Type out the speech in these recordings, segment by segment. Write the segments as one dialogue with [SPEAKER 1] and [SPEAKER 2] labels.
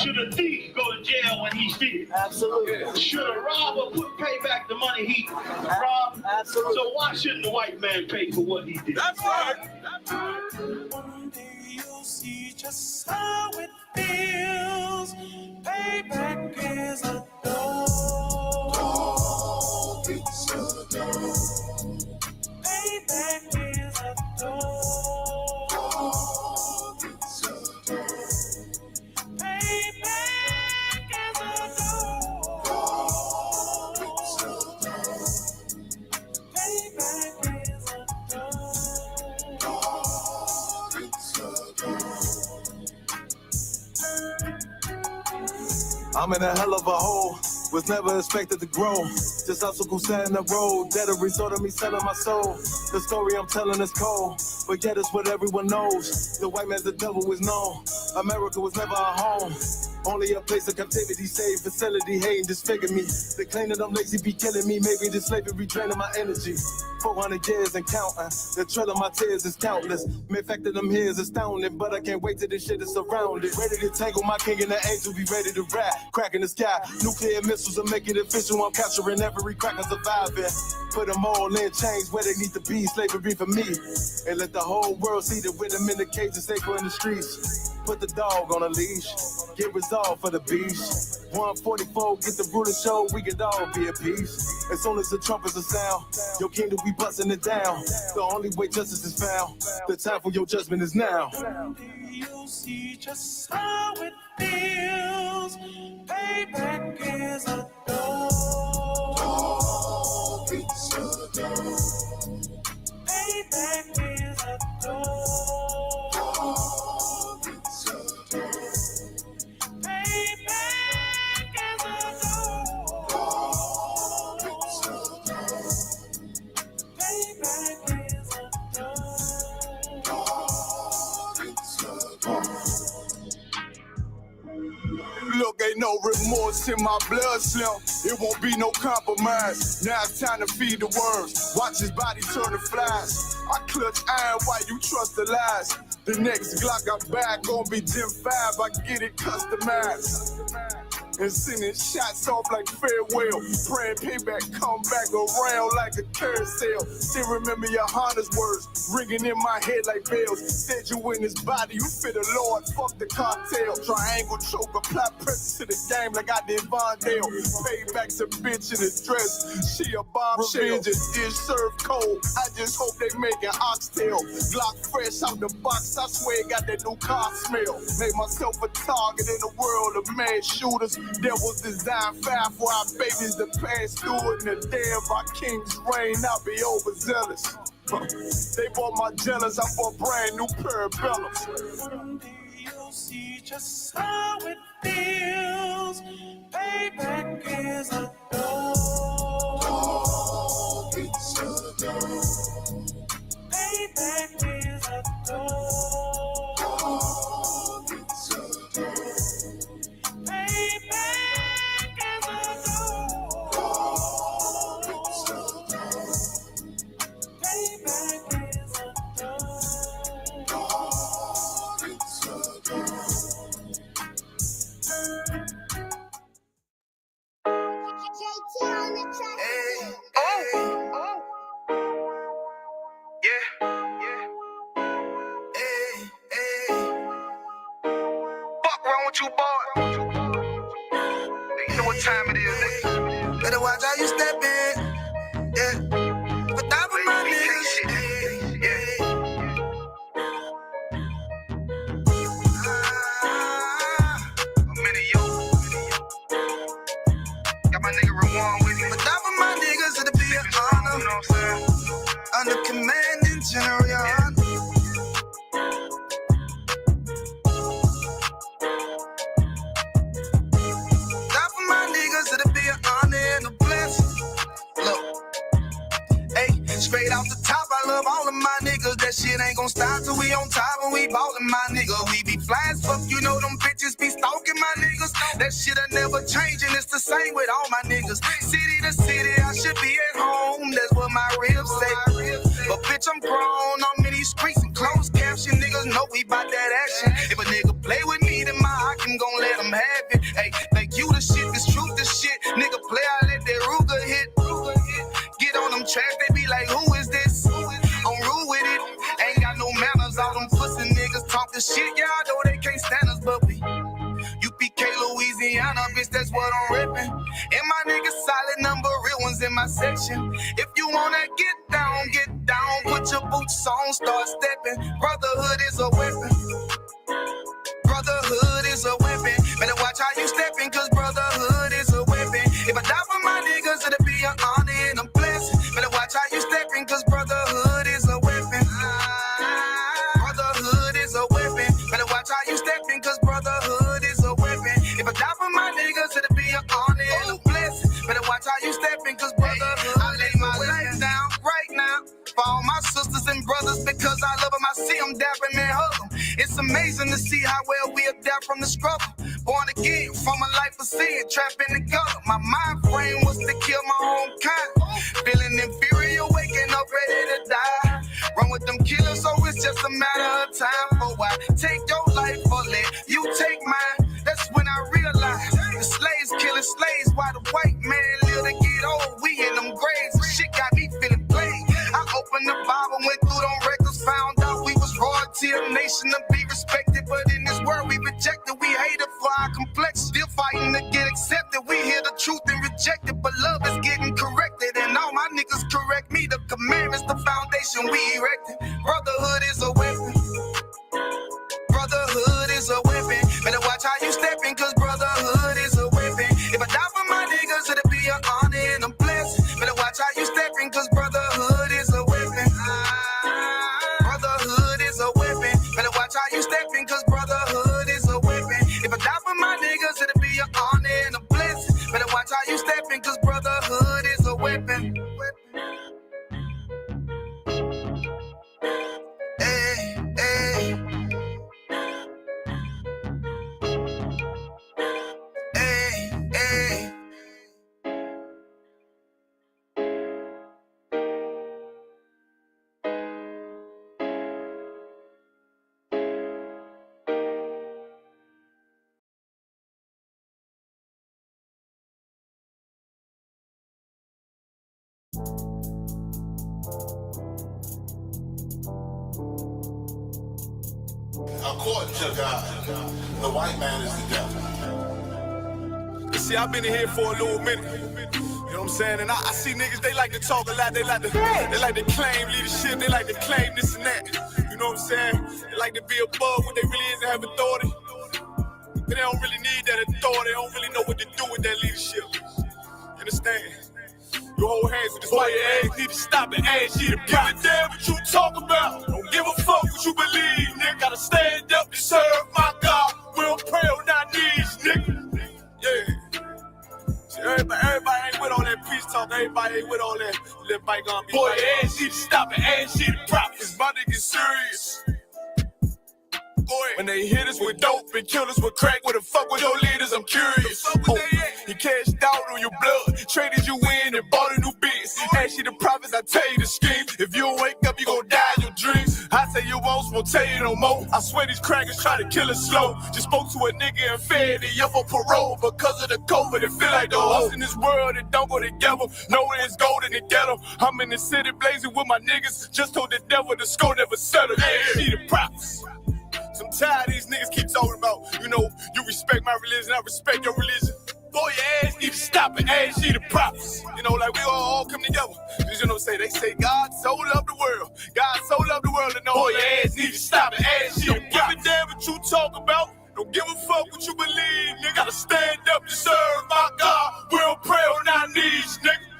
[SPEAKER 1] Should a thief go to jail when he steals?
[SPEAKER 2] Absolutely.
[SPEAKER 1] Should a robber pay back the money he robbed?
[SPEAKER 2] Absolutely.
[SPEAKER 1] So why shouldn't the white man pay for what he did?
[SPEAKER 3] That's right.
[SPEAKER 4] One day you'll see just how it feels. Payback is a dog. It's a dog. Payback is a dog. It's a dog. Payback is a dog. It's a dog. Payback is a dog. It's a dog.
[SPEAKER 5] I'm in a hell of a hole, was never expected to grow. Just hustle sat in the road, that a result of me selling my soul. The story I'm telling is cold, but yet it's what everyone knows. The white man's the devil is known. America was never a home, only a place of captivity, safe facility, hating, disfigure me. They claim that I'm lazy, be killing me. Maybe this slavery draining my energy. 400 years and counting. The trail of my tears is countless. The fact that I'm here is astounding, but I can't wait till this shit is surrounded. Ready to tangle my king and the angel, be ready to rap. Crack in the sky, nuclear missiles are making it official. I'm capturing every cracker surviving. Put them all in chains where they need to be. Slavery for me. And let the whole world see that with them in the cage and safer in the streets. Put the dog on a leash. Get resolved for the beast. 144, get the brutal show, we could all be at peace. As soon as the trumpets are sound, your kingdom we busting it down. The only way justice is found, the time for your judgment is now.
[SPEAKER 4] You'll see just how it feels. Payback is a dog. It's a dog. Payback is a dog. It's a dog. Payback is a dog. It's a dog. Payback is a dog. It's a dog.
[SPEAKER 3] Look, ain't no remorse in my blood, Slim. It won't be no compromise. Now it's time to feed the worms. Watch his body turn to flies. I clutch iron while you trust the lies. The next Glock I buy gon' be Gen 5. I get it customized. And sending shots off like farewell. Praying payback come back around like a carousel. Still remember your Honda's words ringing in my head like bells. Said you in his body, you fit the Lord, fuck the cocktail. Triangle choke, apply pressure to the game like I did Vondale. Payback's a bitch in a dress, she a bombshell. Revenge is served cold, I just hope they making oxtail. Glock fresh out the box, I swear it got that new car smell. Made myself a target in a world of mad shooters. Devils design fire for our babies to pass through it. And the day of our king's reign, I'll be overzealous. They bought my jealous, I bought brand new parabellums.
[SPEAKER 4] Someday you'll see just how it feels. Payback is a dog. It's a dog. Payback is a dog. It's a dog. Payback is a dog. It's a dog. Payback is a dog. It's a dog.
[SPEAKER 3] Hey, hey. Yeah, yeah. Hey, hey. Fuck wrong with you, boy? You know what time it is, nigga. Better watch how you step in. Yeah. But that was my niggas. Yeah. I'm in a yo. Got my nigga Ramon with me. But that was my niggas, it'll be an honor. You know what I'm saying? Under command in general, your honor. That for my niggas, it'll be an honor and a blessing. Look, hey, straight off the top, I love all of my niggas. That shit ain't gon' stop till we on top and we ballin', my nigga. We be fly as fuck, you know them bitches be stalking my niggas. That shit'll never change and it's the same with all my niggas. City to city, I should be at home. That's what my ribs say. But bitch, I'm grown, I'm in these streets and closed caption. Niggas know we bout that action. If a nigga play with me, then my Hakim gon' let him
[SPEAKER 2] them have it. Hey, like you the shit, this truth the shit. Nigga play, I let that Ruger hit. Get on them tracks, they be like, who is this? I'm rude with it. Ain't got no manners, all them pussy niggas talking shit. Y'all know they can't stand us, but we UPK, Louisiana, bitch, that's what I'm reppin'. And my niggas solid number, real ones in my section. If you wanna get down, put your boots on, start stepping. Brotherhood is a weapon. Brotherhood is a weapon. Better watch how you stepping, cause brotherhood is a weapon. If I die for my niggas, it'll be an honor and a blessing. Better watch how you stepping, cause brotherhood is a weapon. Brotherhood is a weapon. Better watch how you stepping, cause brotherhood is a weapon. If I die for my niggas, it'll be an honor and a blessing. Better watch how you stepping, cause brotherhood I lay my life down right now for all my sisters and brothers, because I love them. I see them dapping and hug them. It's amazing to see how well we adapt from the struggle. Born again from a life of sin, trapped in the gutter. My mind frame was to kill my own kind. Feeling inferior, waking up ready to die. Run with them killers, so it's just a matter of time. For I take your life or let you take mine. That's when I realized the slaves killing slaves while the white man live to get old. We in them graves, and shit got me feeling played. I opened the Bible, went through them records, found out we was royalty, a nation to be respected. But in this world we rejected, we hated for our complex. Still fighting to get accepted. We hear the truth and reject it, but love is getting corrected. And all my niggas correct me. The commandments, the foundation we erected. Brotherhood is a weapon. Brotherhood is a weapon. Better watch how you stepping, cause brotherhood is a weapon. If I die for my niggas, it'll be an honor and a blessing. Better watch how you stepping, cause brotherhood is a weapon. Brotherhood is a weapon. Better watch how you stepping, cause brotherhood is a weapon. If I die for my niggas, it'll be an honor and a blessing. Better watch how you stepping, cause brotherhood is a weapon. Hey, hey.
[SPEAKER 6] According to God, the white man is the devil.
[SPEAKER 5] You see, I've been in here for a little minute. You know what I'm saying? And I see niggas, they like to talk a lot. They like to claim leadership. They like to claim this and that. You know what I'm saying? They like to be above what they really is and have authority. But they don't really need that authority. They don't really know what to do with that leadership. You understand? You hold hands with this white ass, need to stop and ask you to give a damn what you talk about. Don't give a fuck what you believe, nigga. Gotta stand up to serve my God. We don't pray on our knees, nigga. Yeah. See, everybody ain't with all that peace talk. Everybody ain't with all that bygone. Boy, ask you to stop and ask you to prop. Cause my niggas serious. Boy, when they hit us with dope and kill us with crack, where the fuck with your leaders? I'm curious. He cashed out on your blood, traded you in and bought a new biz. Ask you the prophets, I tell you the scheme. If you don't wake up, you gon' die in your dreams. I say you won't tell you no more. I swear these crackers try to kill us slow. Just spoke to a nigga and fed he up for parole because of the COVID. It feel like the hoes in this world that don't go together. Nowhere is gold in the ghetto. I'm in the city blazing with my niggas. Just told the devil the score never settled. Yeah, see the prophets. I'm tired of these niggas keep talking about, you know, you respect my religion, I respect your religion. Boy, your ass need to stop and ask you the prophets. You know, like we all come together. You know what I'm saying? They say God so loved the world. God so loved the world and know boy, your ass need to stop and ask you the prophets. Don't give a damn what you talk about. Don't give a fuck what you believe, nigga. Gotta stand up to serve my God. We don't pray on our knees, nigga.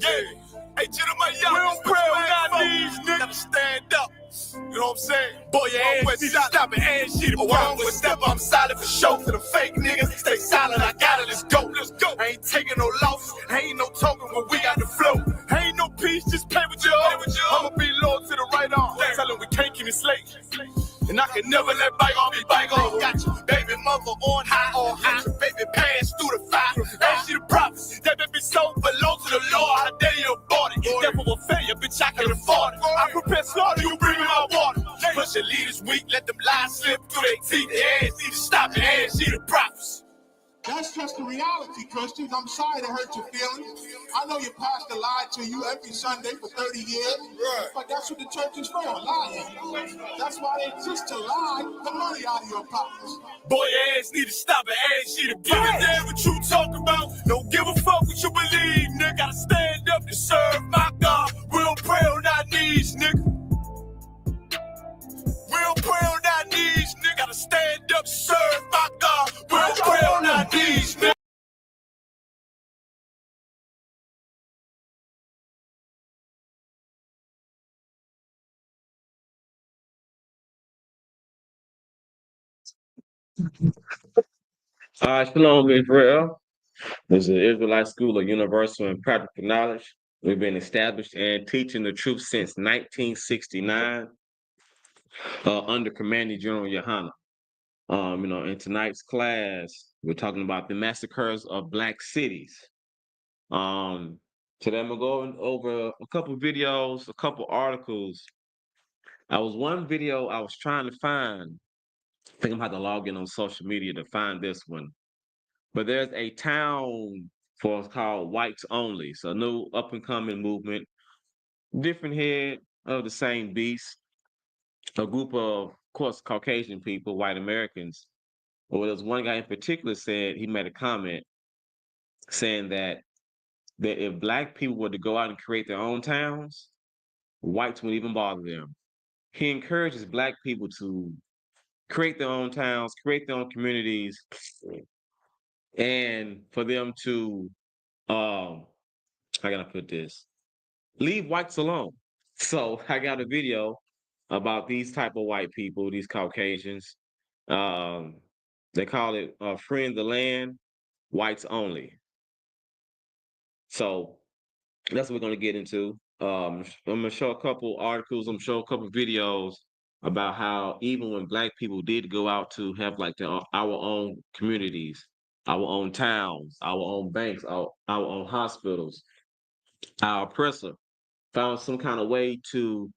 [SPEAKER 5] Yeah. Hey, gentlemen, y'all, we don't pray on our knees, nigga. Gotta stand up. You know what I'm saying? Boy, your ass need to stop and ask you to wrong with step. I'm solid for show. For the fake niggas, stay silent. I got it. Let's go. Let's go. I ain't taking no losses. Ain't no talking when we got the flow. Ain't no peace. Just play with your own. I'ma be loyal to the right arm. Tell them we can't keep it slate. And I can never let bygone be bygone. Got you, baby mother on high, baby pass through the fire. Ask you the prophets, that baby soul belong to the Lord. How dare you abort it? Devil will fail you, bitch, I can afford it. I prepare slaughter, you bring me my water. Push your leaders weak, let them lies slip through their teeth. Their ass need to stop and ask you the prophets.
[SPEAKER 7] That's just the reality, Christians. I'm sorry to hurt your feelings. I know your pastor lied to you every Sunday for 30 years, but that's what the church is for, lying. That's why they exist, to lie the money out of your pockets.
[SPEAKER 4] Boy, your ass need to stop it, ass shit. Give a damn what you talk about. Don't give a fuck what you believe, nigga. Gotta stand up to serve my God. We'll pray on our knees, nigga. We'll pray on our knees, nigga. Gotta stand up to serve my God. We'll pray on our knees, nigga.
[SPEAKER 8] Shalom, Israel. This is the Israelite School of Universal and Practical Knowledge. We've been established and teaching the truth since 1969 under Commanding General Yohana. In tonight's class, we're talking about the massacres of Black cities. Today I'm going over a couple videos, a couple articles. One video I was trying to find. I think I'm gonna have to log in on social media to find this one. But there's a town called Whites Only. It's a new up and coming movement, different head of the same beast. A group of course, Caucasian people, white Americans. Well, there's one guy in particular said he made a comment saying that if Black people were to go out and create their own towns, whites wouldn't even bother them. He encourages Black people to create their own towns, create their own communities, and for them to how can I put this? Leave whites alone. So I got a video about these type of white people, these Caucasians. They call it "Friend the Land, Whites Only." So that's what we're going to get into. I'm going to show a couple articles. I'm going to show a couple videos about how even when Black people did go out to have like our own communities, our own towns, our own banks, our own hospitals, our oppressor found some kind of way to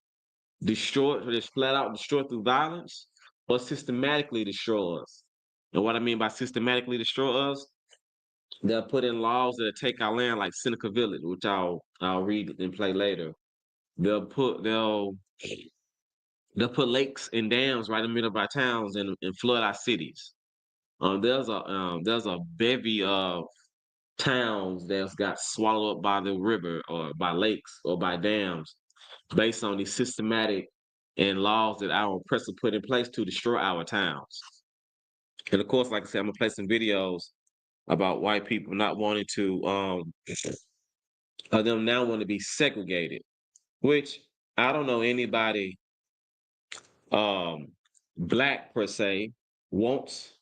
[SPEAKER 8] destroy, just flat out destroy through violence, or systematically destroy us. And what I mean by systematically destroy us, they'll put in laws that take our land, like Seneca Village, which I'll read and play later. They'll put lakes and dams right in the middle of our towns and flood our cities. There's a bevy of towns that's got swallowed up by the river or by lakes or by dams based on these systematic and laws that our oppressor put in place to destroy our towns. And of course, like I said, I'm gonna play some videos about white people not wanting to them now want to be segregated, which I don't know anybody Black per se wants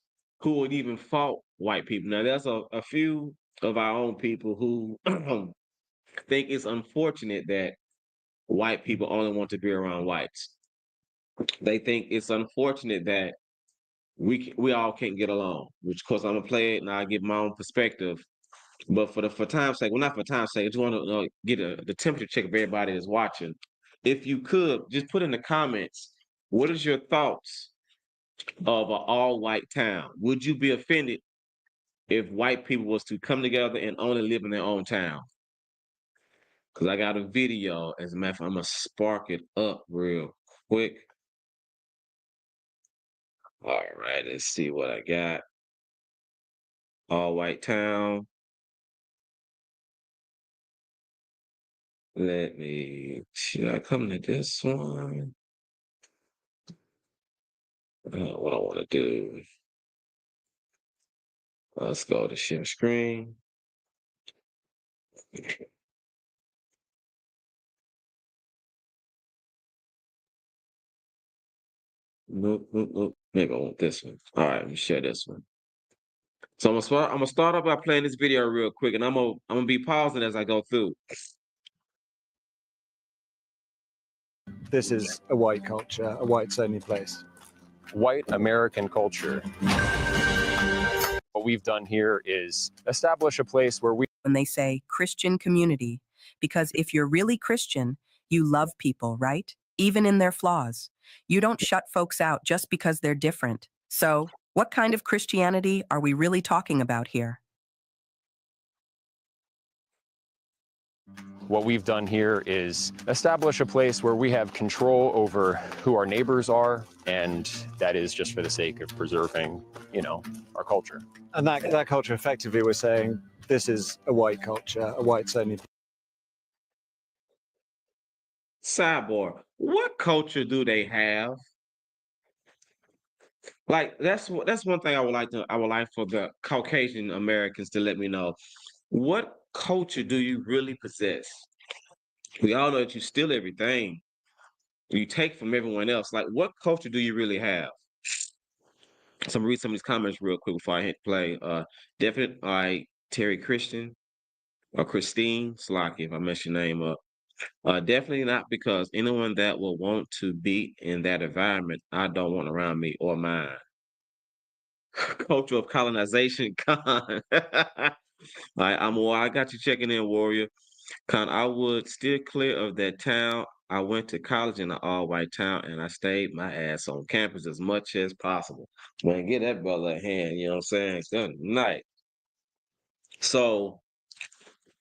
[SPEAKER 8] who would even fault white people. Now there's a few of our own people who think it's unfortunate that white people only want to be around whites. They think it's unfortunate that we all can't get along, which of course I'm gonna play it and I'll give my own perspective. But for time's sake, well, not for time's sake, I just want to get the temperature check of everybody that's watching. If you could, just put in the comments, what is your thoughts of an all-white town? Would you be offended if white people was to come together and only live in their own town? Because I got a video, as a matter of fact, I'm going to spark it up real quick. All right, let's see what I got. All-white town. Should I come to this one? What I want to do. Let's go to share screen. Nope. Maybe I want this one. All right, let me share this one. So I'm gonna start off by playing this video real quick, and I'm gonna be pausing as I go through.
[SPEAKER 9] This is a white culture, a whites only place.
[SPEAKER 10] White American culture. What we've done here is establish a place where
[SPEAKER 11] when they say Christian community, because if you're really Christian, you love people, right? Even in their flaws. You don't shut folks out just because they're different. So What kind of Christianity are we really talking about here?
[SPEAKER 10] What we've done here is establish a place where we have control over who our neighbors are, and that is just for the sake of preserving, our culture.
[SPEAKER 9] And that culture, effectively, we're saying this is a white culture, a whites only.
[SPEAKER 8] Sidebar: what culture do they have? Like that's one thing I would like for the Caucasian Americans to let me know. What culture do you really possess? We all know that you steal everything. You take from everyone else. Like, what culture do you really have? So I'm read some of these comments real quick before I hit play. Definite, all right, Terry Christian or Christine Slocky, if I mess your name up. Definitely not, because anyone that will want to be in that environment, I don't want around me or mine. Culture of colonization, con. I got you checking in, warrior. Con, I would steer clear of that town. I went to college in an all-white town, and I stayed my ass on campus as much as possible. Man, get that brother a hand. You know what I'm saying? It's good night. So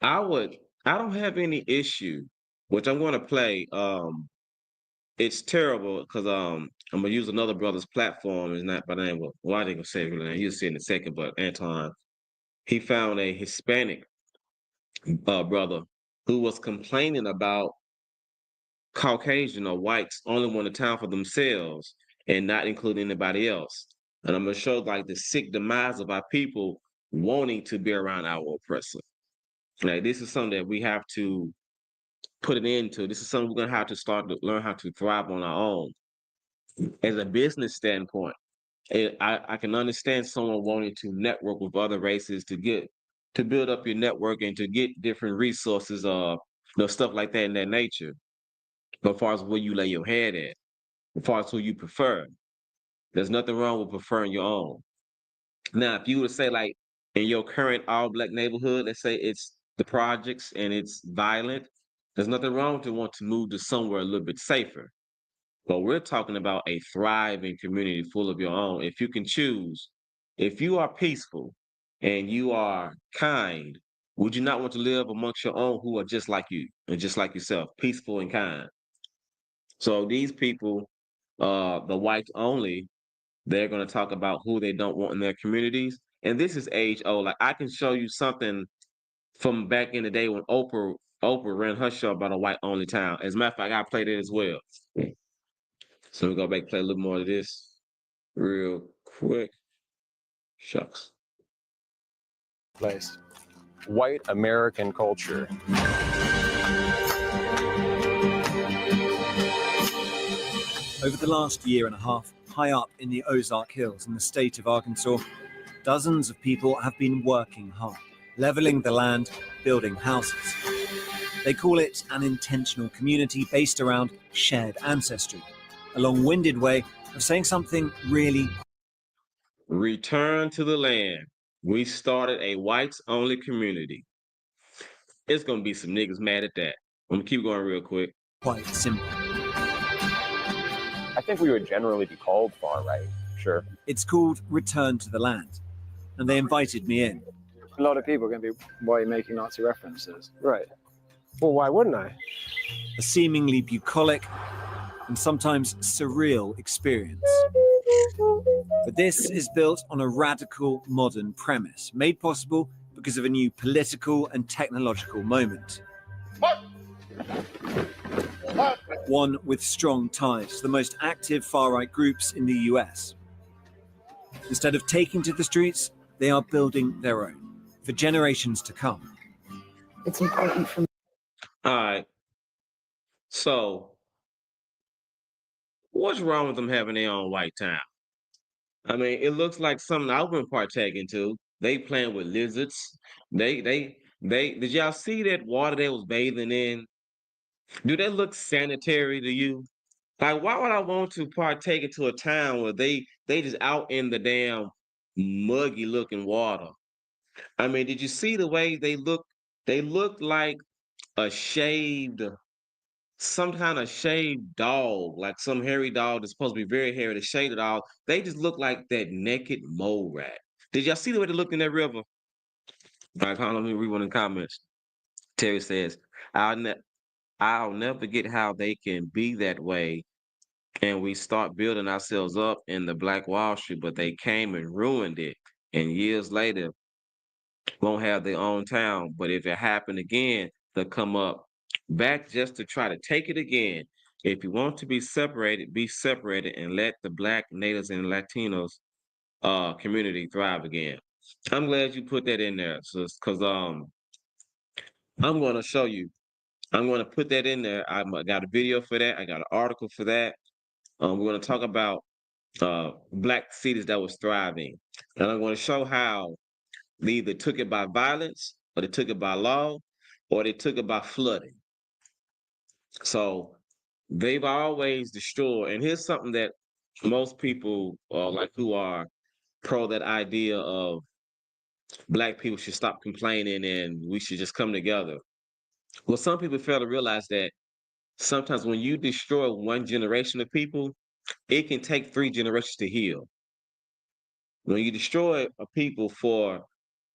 [SPEAKER 8] I would. I don't have any issue, which I'm going to play. It's terrible because I'm gonna use another brother's platform. Is not by the name of, well, I didn't gonna say his name. You'll see in a second. But Anton, he found a Hispanic brother who was complaining about Caucasian or whites only want a town for themselves and not including anybody else. And I'm gonna show like the sick demise of our people wanting to be around our oppressor. Like, this is something that we have to put an end to. This is something we're gonna have to start to learn how to thrive on our own. As a business standpoint, I can understand someone wanting to network with other races to build up your network and to get different resources, stuff like that in that nature. But as far as where you lay your head at, as far as who you prefer, there's nothing wrong with preferring your own. Now, if you were to say, like, in your current all black neighborhood, let's say it's the projects and it's violent, there's nothing wrong to want to move to somewhere a little bit safer. But we're talking about a thriving community full of your own. If you can choose, if you are peaceful and you are kind, would you not want to live amongst your own who are just like you and just like yourself, peaceful and kind? So these people, the whites only, they're going to talk about who they don't want in their communities. And this is age old. Like, I can show you something from back in the day when Oprah ran her show about a white only town. As a matter of fact, I played it as well. So we go back and play a little more of this real quick. Shucks.
[SPEAKER 9] Place.
[SPEAKER 10] White American culture.
[SPEAKER 9] Over the last year and a half, high up in the Ozark Hills in the state of Arkansas, dozens of people have been working hard, leveling the land, building houses. They call it an intentional community based around shared ancestry, a long-winded way of saying something really.
[SPEAKER 8] Return to the land. We started a whites-only community. It's going to be some niggas mad at that. I'm going to keep going real quick.
[SPEAKER 9] Quite simple.
[SPEAKER 10] I think we would generally be called far right, sure.
[SPEAKER 9] It's called Return to the Land, and they invited me in.
[SPEAKER 12] A lot of people are going to be, why are you making Nazi references?
[SPEAKER 13] Right. Well, why wouldn't I?
[SPEAKER 9] A seemingly bucolic and sometimes surreal experience. But this is built on a radical modern premise, made possible because of a new political and technological moment. One with strong ties to the most active far-right groups in the US. Instead of taking to the streets, they are building their own, for generations to come.
[SPEAKER 14] It's important for me.
[SPEAKER 8] All right. So, what's wrong with them having their own white town? I mean, it looks like something I wouldn't partake into. They playing with lizards. They did y'all see that water they was bathing in? Do that look sanitary to you? Like, why would I want to partake into a town where they just out in the damn muggy looking water? I mean, did you see the way they look? They look like a shaved some kind of shaved dog, like some hairy dog that's supposed to be very hairy, the shaded dog. They just look like that naked mole rat. Did y'all see the way they looked in that river? All right, let me read one in the comments. Terry says, I'll never forget how they can be that way. And we start building ourselves up in the Black Wall Street, but they came and ruined it. And years later, won't have their own town. But if it happened again, they'll come up back just to try to take it again. If you want to be separated and let the Black, natives, and Latinos community thrive again. I'm glad you put that in there, because I'm going to show you. I'm going to put that in there. I got a video for that. I got an article for that. We're going to talk about Black cities that was thriving. And I'm going to show how they either took it by violence, or they took it by law, or they took it by flooding. So they've always destroyed. And here's something that most people like who are pro that idea of Black people should stop complaining and we should just come together. Well, some people fail to realize that sometimes when you destroy one generation of people, it can take 3 generations to heal. When you destroy a people for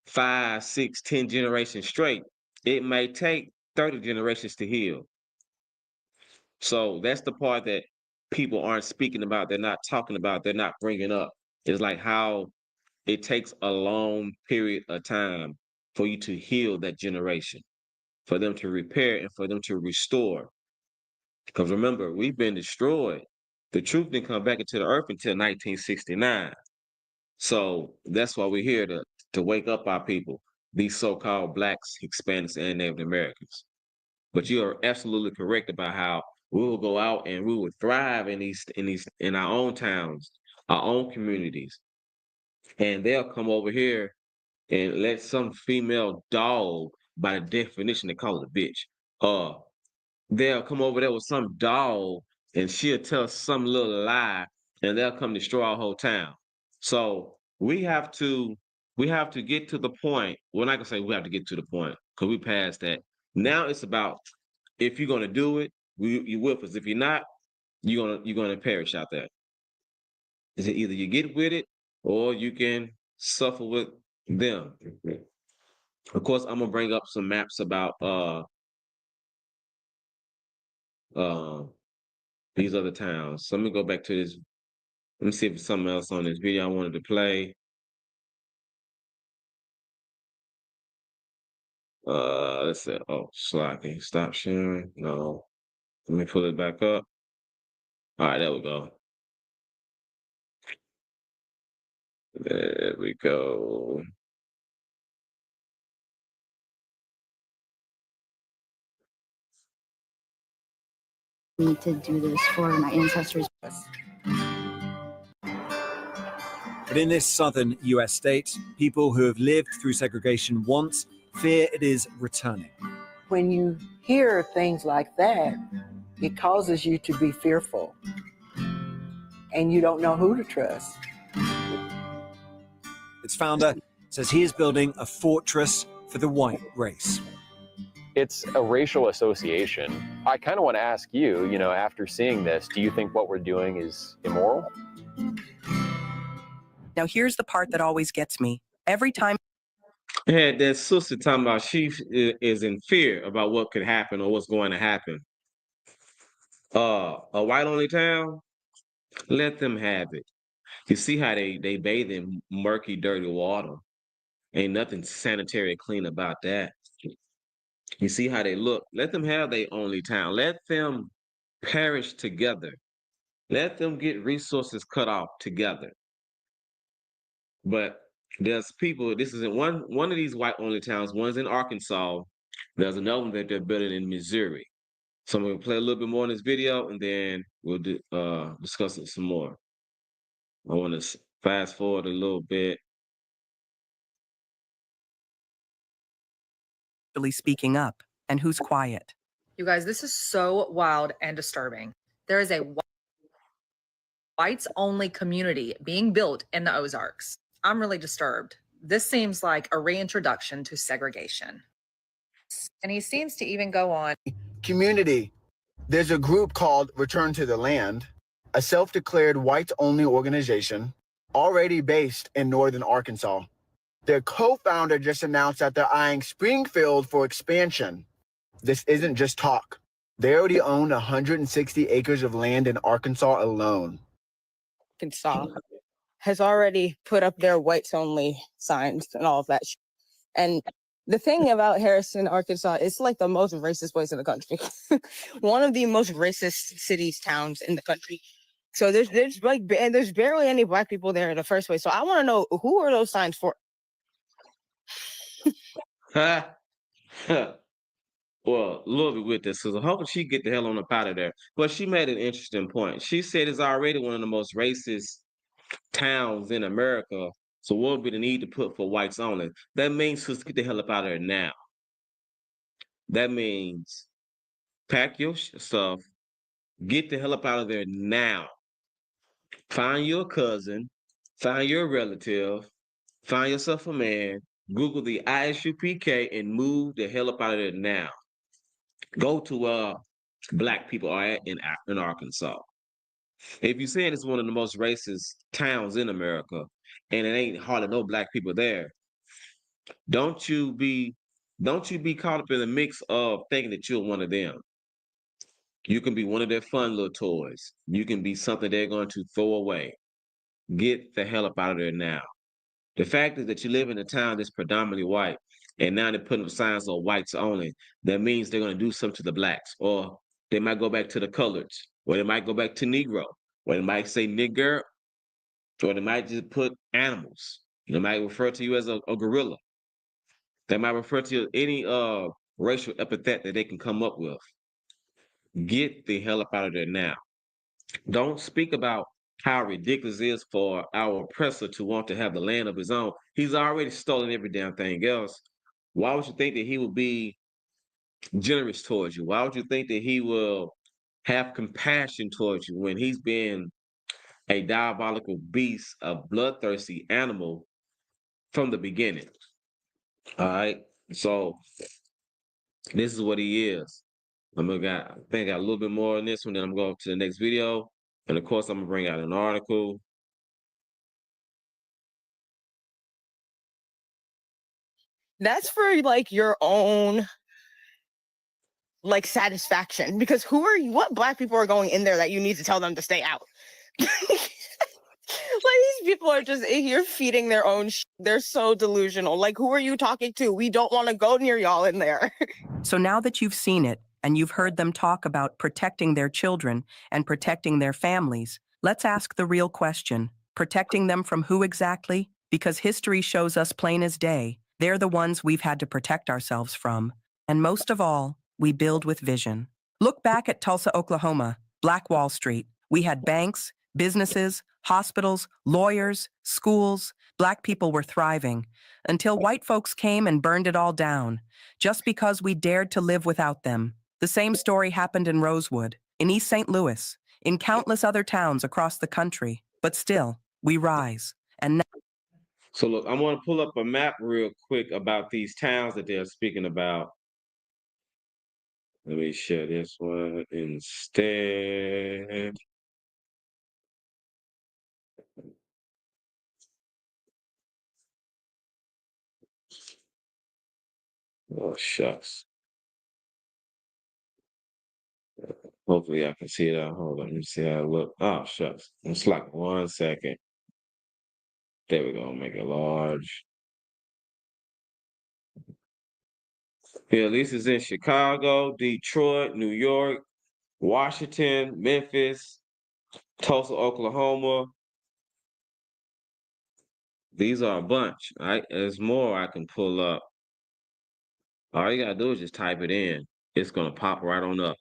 [SPEAKER 8] 5, 6, 10 generations straight, it may take 30 generations to heal. So that's the part that people aren't speaking about, they're not talking about, they're not bringing up. It's like how it takes a long period of time for you to heal that generation, for them to repair and for them to restore. Because remember, we've been destroyed. The truth didn't come back into the earth until 1969. So that's why we're here to wake up our people, these so-called Blacks, Hispanics, and Native Americans. But you are absolutely correct about how we will go out and we will thrive in our own towns, our own communities. And they'll come over here and let some female dog, by definition, they call it a bitch. They'll come over there with some dog and she'll tell some little lie and they'll come destroy our whole town. So we have to get to the point. We're not gonna say we have to get to the point because we passed that. Now it's about, if you're gonna do it, you with us. If you're not, you're gonna perish out there. Is it either you get with it or you can suffer with them. Of course, I'm gonna bring up some maps about these other towns. So let me go back to this. Let me see if there's something else on this video I wanted to play. Let's see. Oh, slacking. Stop sharing. No. Let me pull it back up. All right, there we go. There we go.
[SPEAKER 14] Need to do this for my ancestors.
[SPEAKER 9] But in this southern US state, people who have lived through segregation once fear it is returning.
[SPEAKER 15] When you hear things like that, it causes you to be fearful and you don't know who to trust.
[SPEAKER 9] Its founder says he is building a fortress for the white race.
[SPEAKER 10] It's a racial association. I kind of want to ask you, after seeing this, do you think what we're doing is immoral?
[SPEAKER 11] Now, here's the part that always gets me. Every time
[SPEAKER 8] I had that sister talking about she is in fear about what could happen or what's going to happen. A white-only town, let them have it. You see how they bathe in murky, dirty water. Ain't nothing sanitary clean about that. You see how they look. Let them have their only town. Let them perish together. Let them get resources cut off together. But there's people, this is in one of these white-only towns. One's in Arkansas. There's another one that they're building in Missouri. So I'm going to play a little bit more in this video, and then we'll discuss it some more. I want to fast forward a little bit.
[SPEAKER 11] really speaking up, and who's quiet.
[SPEAKER 16] You guys, this is so wild and disturbing. There is a whites-only community being built in the Ozarks. I'm really disturbed. This seems like a reintroduction to segregation. And he seems to even go on.
[SPEAKER 15] Community
[SPEAKER 17] There's a group called Return to the Land, a self-declared whites-only organization already based in northern Arkansas. Their co-founder just announced that they're eyeing Springfield for expansion. This isn't just talk. They already own 160 acres of land in Arkansas alone.
[SPEAKER 18] Arkansas has already put up their whites only signs and all of that. And the thing about Harrison, Arkansas, it's like the most racist place in the country. One of the most racist cities, towns in the country. So there's barely any black people there in the first place. So I want to know, who are those signs for?
[SPEAKER 8] Well, a little bit with this, because I'm hoping she get the hell on up out of there. But she made an interesting point. She said it's already one of the most racist towns in America. So what would be the need to put for whites only? That means just get the hell up out of there now. That means pack your stuff, get the hell up out of there now. Find your cousin, find your relative, find yourself a man, Google the ISUPK and move the hell up out of there now. Go to where black people are at in Arkansas. If you're saying it's one of the most racist towns in America and it ain't hardly no black people there, don't you be caught up in the mix of thinking that you're one of them. You can be one of their fun little toys. You can be something they're going to throw away. Get the hell up out of there now. The fact is that you live in a town that's predominantly white, and now they're putting up signs on whites only. That means they're going to do something to the blacks, or they might go back to the coloreds, or they might go back to Negro, or they might say nigger, or they might just put animals. They might refer to you as a gorilla. They might refer to you any racial epithet that they can come up with. Get the hell up out of there now. Don't speak about how ridiculous it is for our oppressor to want to have the land of his own. He's already stolen every damn thing else. Why would you think that he would be generous towards you? Why would you think that he will have compassion towards you when he's been a diabolical beast, a bloodthirsty animal from the beginning? All right. So this is what he is. I think I got a little bit more on this one, then I'm going to the next video. And of course, I'm gonna bring out an article.
[SPEAKER 18] That's for like your own like satisfaction, because who are you? What black people are going in there that you need to tell them to stay out? Like, these people are just in here feeding their own they're so delusional. Like, who are you talking to? We don't want to go near y'all in there.
[SPEAKER 11] So now that you've seen it and you've heard them talk about protecting their children and protecting their families, let's ask the real question. Protecting them from who exactly? Because history shows us plain as day, they're the ones we've had to protect ourselves from. And most of all, we build with vision. Look back at Tulsa, Oklahoma, Black Wall Street. We had banks, businesses, hospitals, lawyers, schools. Black people were thriving until white folks came and burned it all down, just because we dared to live without them. The same story happened in Rosewood, in East St. Louis, in countless other towns across the country. But still, we rise. And now
[SPEAKER 8] So look, I'm going to pull up a map real quick about these towns that they're speaking about. Let me share this one instead. Oh, shucks. Hopefully I can see that. Hold on, let me see how it look. Oh, shucks. It's like 1 second. There we go. Make it large. Yeah, at least it's in Chicago, Detroit, New York, Washington, Memphis, Tulsa, Oklahoma. These are a bunch. All right, there's more I can pull up. All you gotta do is just type it in. It's gonna pop right on up.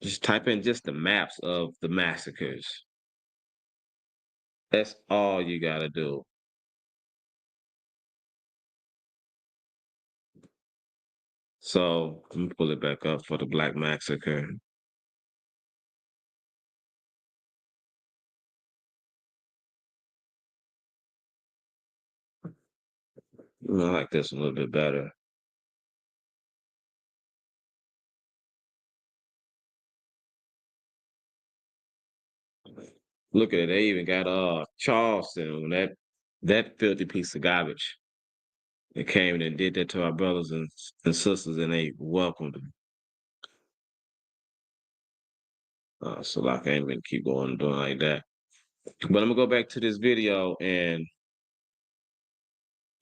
[SPEAKER 8] Just type in just the maps of the massacres. That's all you gotta do. So let me pull it back up for the Black Massacre. I like this one a little bit better. Look at it. They even got Charleston, that filthy piece of garbage. They came and did that to our brothers and sisters, and they welcomed them. So like I ain't gonna keep going and doing like that. But I'm gonna go back to this video and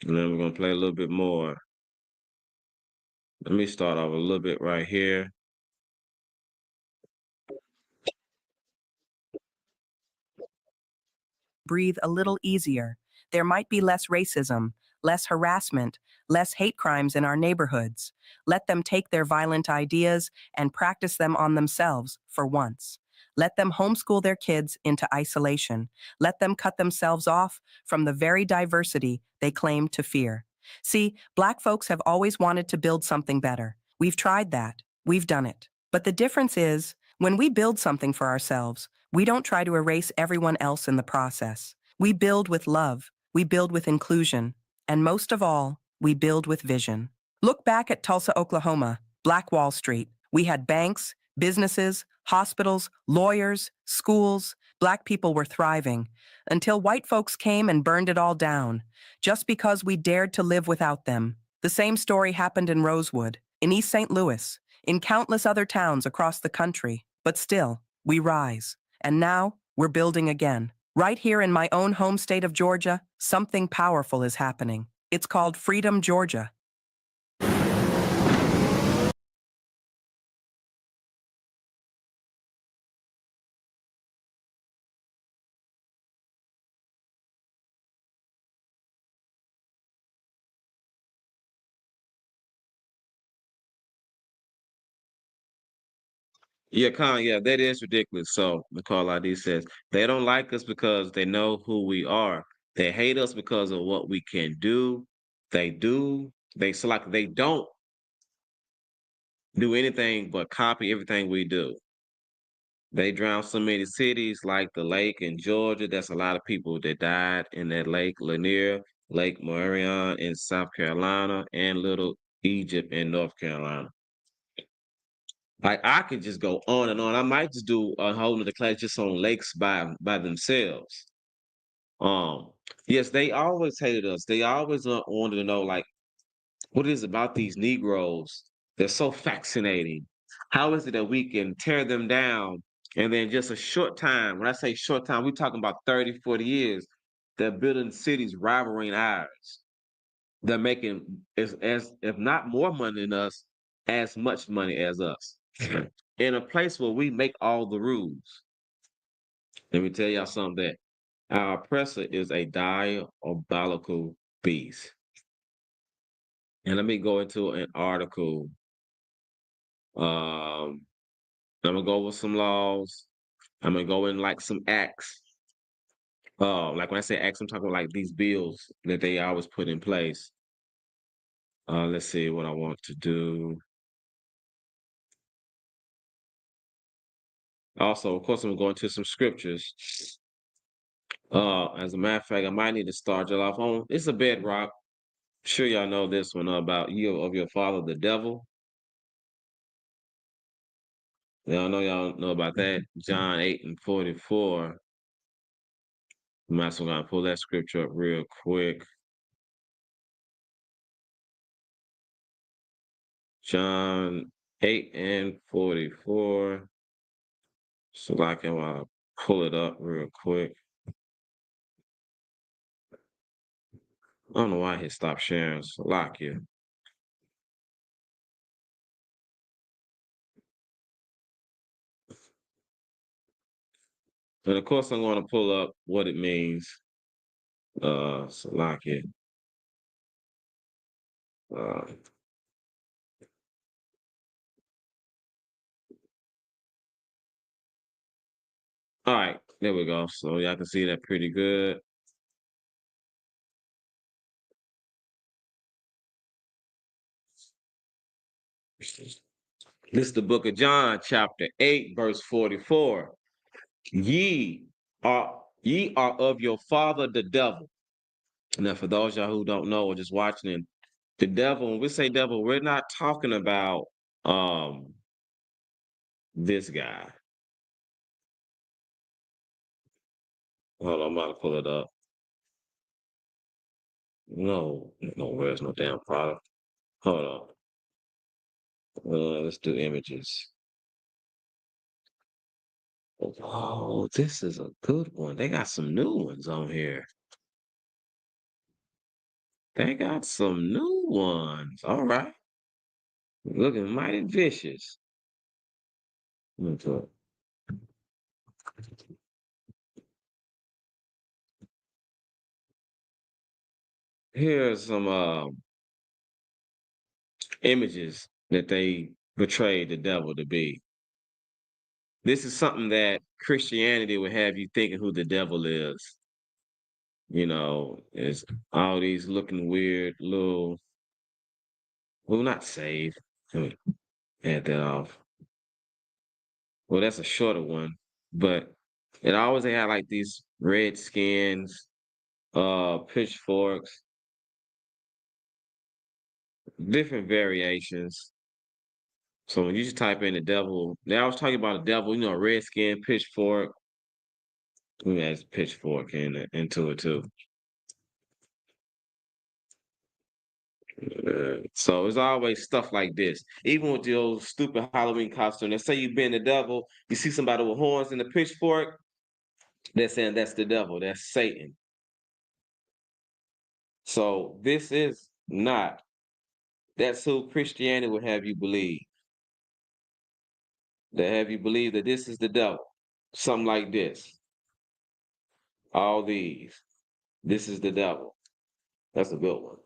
[SPEAKER 8] then we're gonna play a little bit more. Let me start off a little bit right here.
[SPEAKER 11] Breathe a little easier. There might be less racism, less harassment, less hate crimes in our neighborhoods. Let them take their violent ideas and practice them on themselves for once. Let them homeschool their kids into isolation. Let them cut themselves off from the very diversity they claim to fear. See, Black folks have always wanted to build something better. We've tried that. We've done it. But the difference is, when we build something for ourselves, we don't try to erase everyone else in the process. We build with love, we build with inclusion, and most of all, we build with vision. Look back at Tulsa, Oklahoma, Black Wall Street. We had banks, businesses, hospitals, lawyers, schools. Black people were thriving until white folks came and burned it all down, just because we dared to live without them. The same story happened in Rosewood, in East St. Louis, in countless other towns across the country. But still, we rise. And now, we're building again. Right here in my own home state of Georgia, something powerful is happening. It's called Freedom, Georgia.
[SPEAKER 8] Yeah, yeah, that is ridiculous. So the call ID says they don't like us because they know who we are. They hate us because of what we can do. They do. They don't do anything but copy everything we do. They drowned so many cities like the lake in Georgia. That's a lot of people that died in that lake, Lanier, Lake Marion in South Carolina, and Little Egypt in North Carolina. Like I could just go on and on. I might just do a whole nother class just on lakes by themselves. Um, yes, they always hated us. They always wanted to know like what is about these Negroes. They're so fascinating. How is it that we can tear them down and then just a short time, when I say short time, we're talking about 30, 40 years, they're building cities rivaling ours. They're making as if not more money than us, as much money as us. In a place where we make all the rules. Let me tell y'all something that our oppressor is a diabolical beast. And let me go into an article. I'm gonna go over some laws. I'm gonna go in like some acts. Like when I say acts, I'm talking like these bills that they always put in place. Let's see what I want to do. Also, of course, I'm going to some scriptures. As a matter of fact, I might need to start you off on. It's a bedrock. Sure, y'all know this one about you of your father, the devil. Y'all know about that. John 8:44. Might as well gonna pull that scripture up real quick. John 8:44. So I can pull it up real quick. I don't know why he stopped sharing Salakia. And of course, I'm going to pull up what it means. Salakia. Uh, all right, there we go. So y'all can see that pretty good. This is the book of John, chapter 8, verse 44. Ye are of your father the devil. Now, for those y'all who don't know or just watching, the devil, when we say devil, we're not talking about this guy. Hold on, I'm about to pull it up. No, where's no damn product. Hold on. Let's do images. Oh, this is a good one. They got some new ones on here. They got some new ones. All right. Looking mighty vicious. Okay. Here's some images that they portrayed the devil to be. This is something that Christianity would have you thinking who the devil is. It's all these looking weird little, well, not saved. Let me add that off. Well, that's a shorter one, but it always had like these red skins, pitchforks, different variations. So when you just type in the devil, now I was talking about the devil, red skin, pitchfork. Let me add pitchfork into it too. So it's always stuff like this. Even with the old stupid Halloween costume, they say you've been the devil. You see somebody with horns and a pitchfork, they're saying that's the devil, that's Satan. So this is not. That's who Christianity would have you believe. They have you believe that this is the devil. Something like this. All these. This is the devil. That's a good one.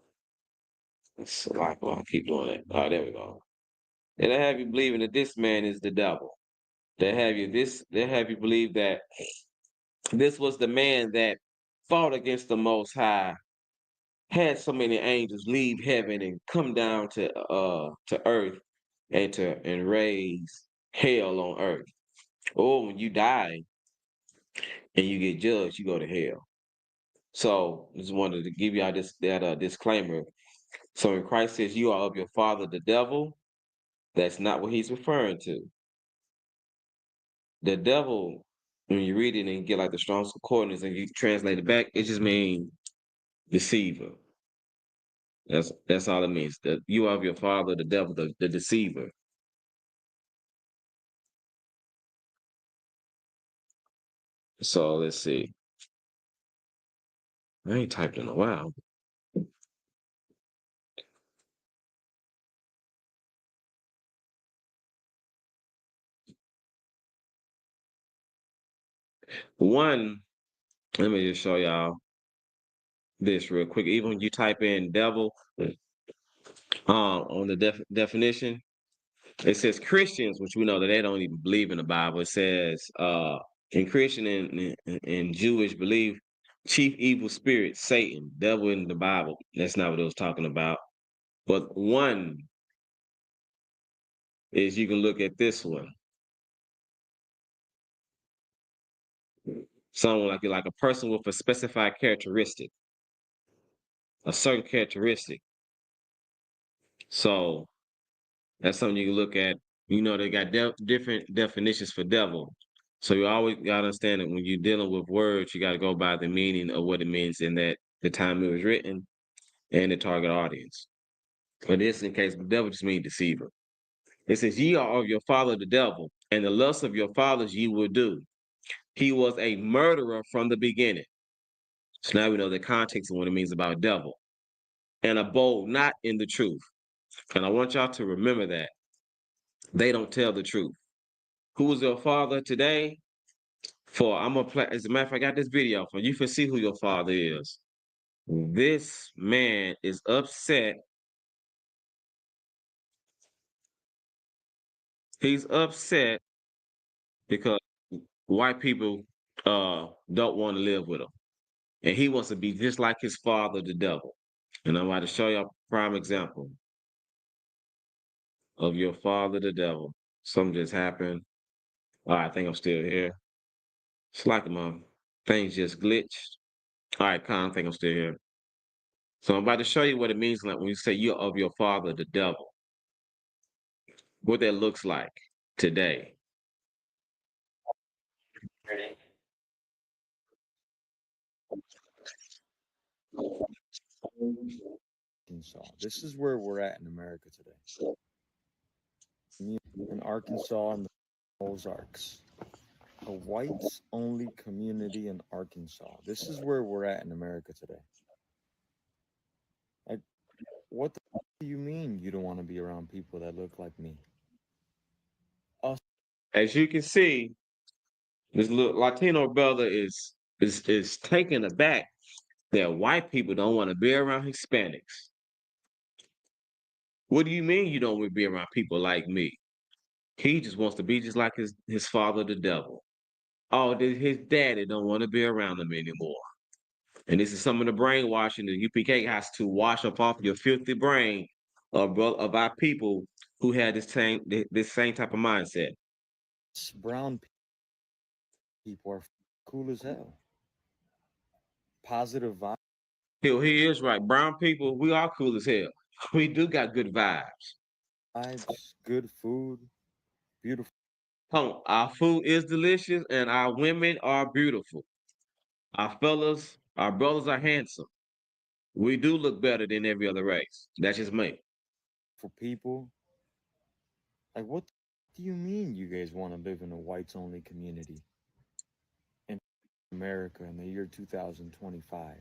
[SPEAKER 8] It's like, well, I'll keep doing it. All right, there we go. And they have you believing that this man is the devil. They have you believe that this was the man that fought against the Most High, had so many angels leave heaven and come down to earth and raise hell on earth. Or when you die and you get judged, you go to hell. So just wanted to give y'all that disclaimer. So when Christ says you are of your father the devil, that's not what he's referring to. The devil, when you read it and get like the Strong's Concordance and you translate it back, it just means deceiver. That's all it means. That you are of your father, the devil, the deceiver. So let's see. I ain't typed in a while. One, let me just show y'all this real quick. Even when you type in devil on the definition, it says Christians, which we know that they don't even believe in the Bible. It says in Christian and Jewish belief, chief evil spirit, Satan, devil in the Bible. That's not what it was talking about. But one is you can look at this one. Someone like a person with a specified characteristic, a certain characteristic. So that's something you can look at. They got different definitions for devil. So you always got to understand that when you're dealing with words, you got to go by the meaning of what it means in that the time it was written and the target audience. For this, in case the devil just means deceiver. It says, ye are of your father the devil, and the lust of your fathers ye will do. He was a murderer from the beginning. So now we know the context of what it means about devil. And abode not in the truth. And I want y'all to remember that. They don't tell the truth. Who is your father today? I'm gonna play. As a matter of fact, I got this video for you can see who your father is. This man is upset. He's upset because white people don't want to live with him. And he wants to be just like his father, the devil. And I'm about to show you a prime example of your father, the devil. Something just happened. All right, I think I'm still here. It's like my things just glitched. All right, Con, I think I'm still here. So I'm about to show you what it means like when you say you're of your father, the devil. What that looks like today.
[SPEAKER 19] Arkansas. This is where we're at in America today. In Arkansas and the Ozarks. A whites only community in Arkansas. This is where we're at in America today. Like, what do you mean you don't want to be around people that look like me?
[SPEAKER 8] As you can see, this little Latino brother is taken aback that white people don't want to be around Hispanics. What do you mean you don't want to be around people like me? He just wants to be just like his father, the devil. Oh, his daddy don't want to be around him anymore. And this is some of the brainwashing that UPK has to wash up off your filthy brain of our people who had this same type of mindset.
[SPEAKER 19] Brown people are cool as hell. Positive vibes.
[SPEAKER 8] He is right. Brown people, we are cool as hell. We do got good vibes.
[SPEAKER 19] Good food, beautiful.
[SPEAKER 8] Our food is delicious and our women are beautiful. Our fellas, our brothers are handsome. We do look better than every other race. That's just me.
[SPEAKER 19] For people, like, what do you mean you guys want to live in a whites only community in America in the year 2025?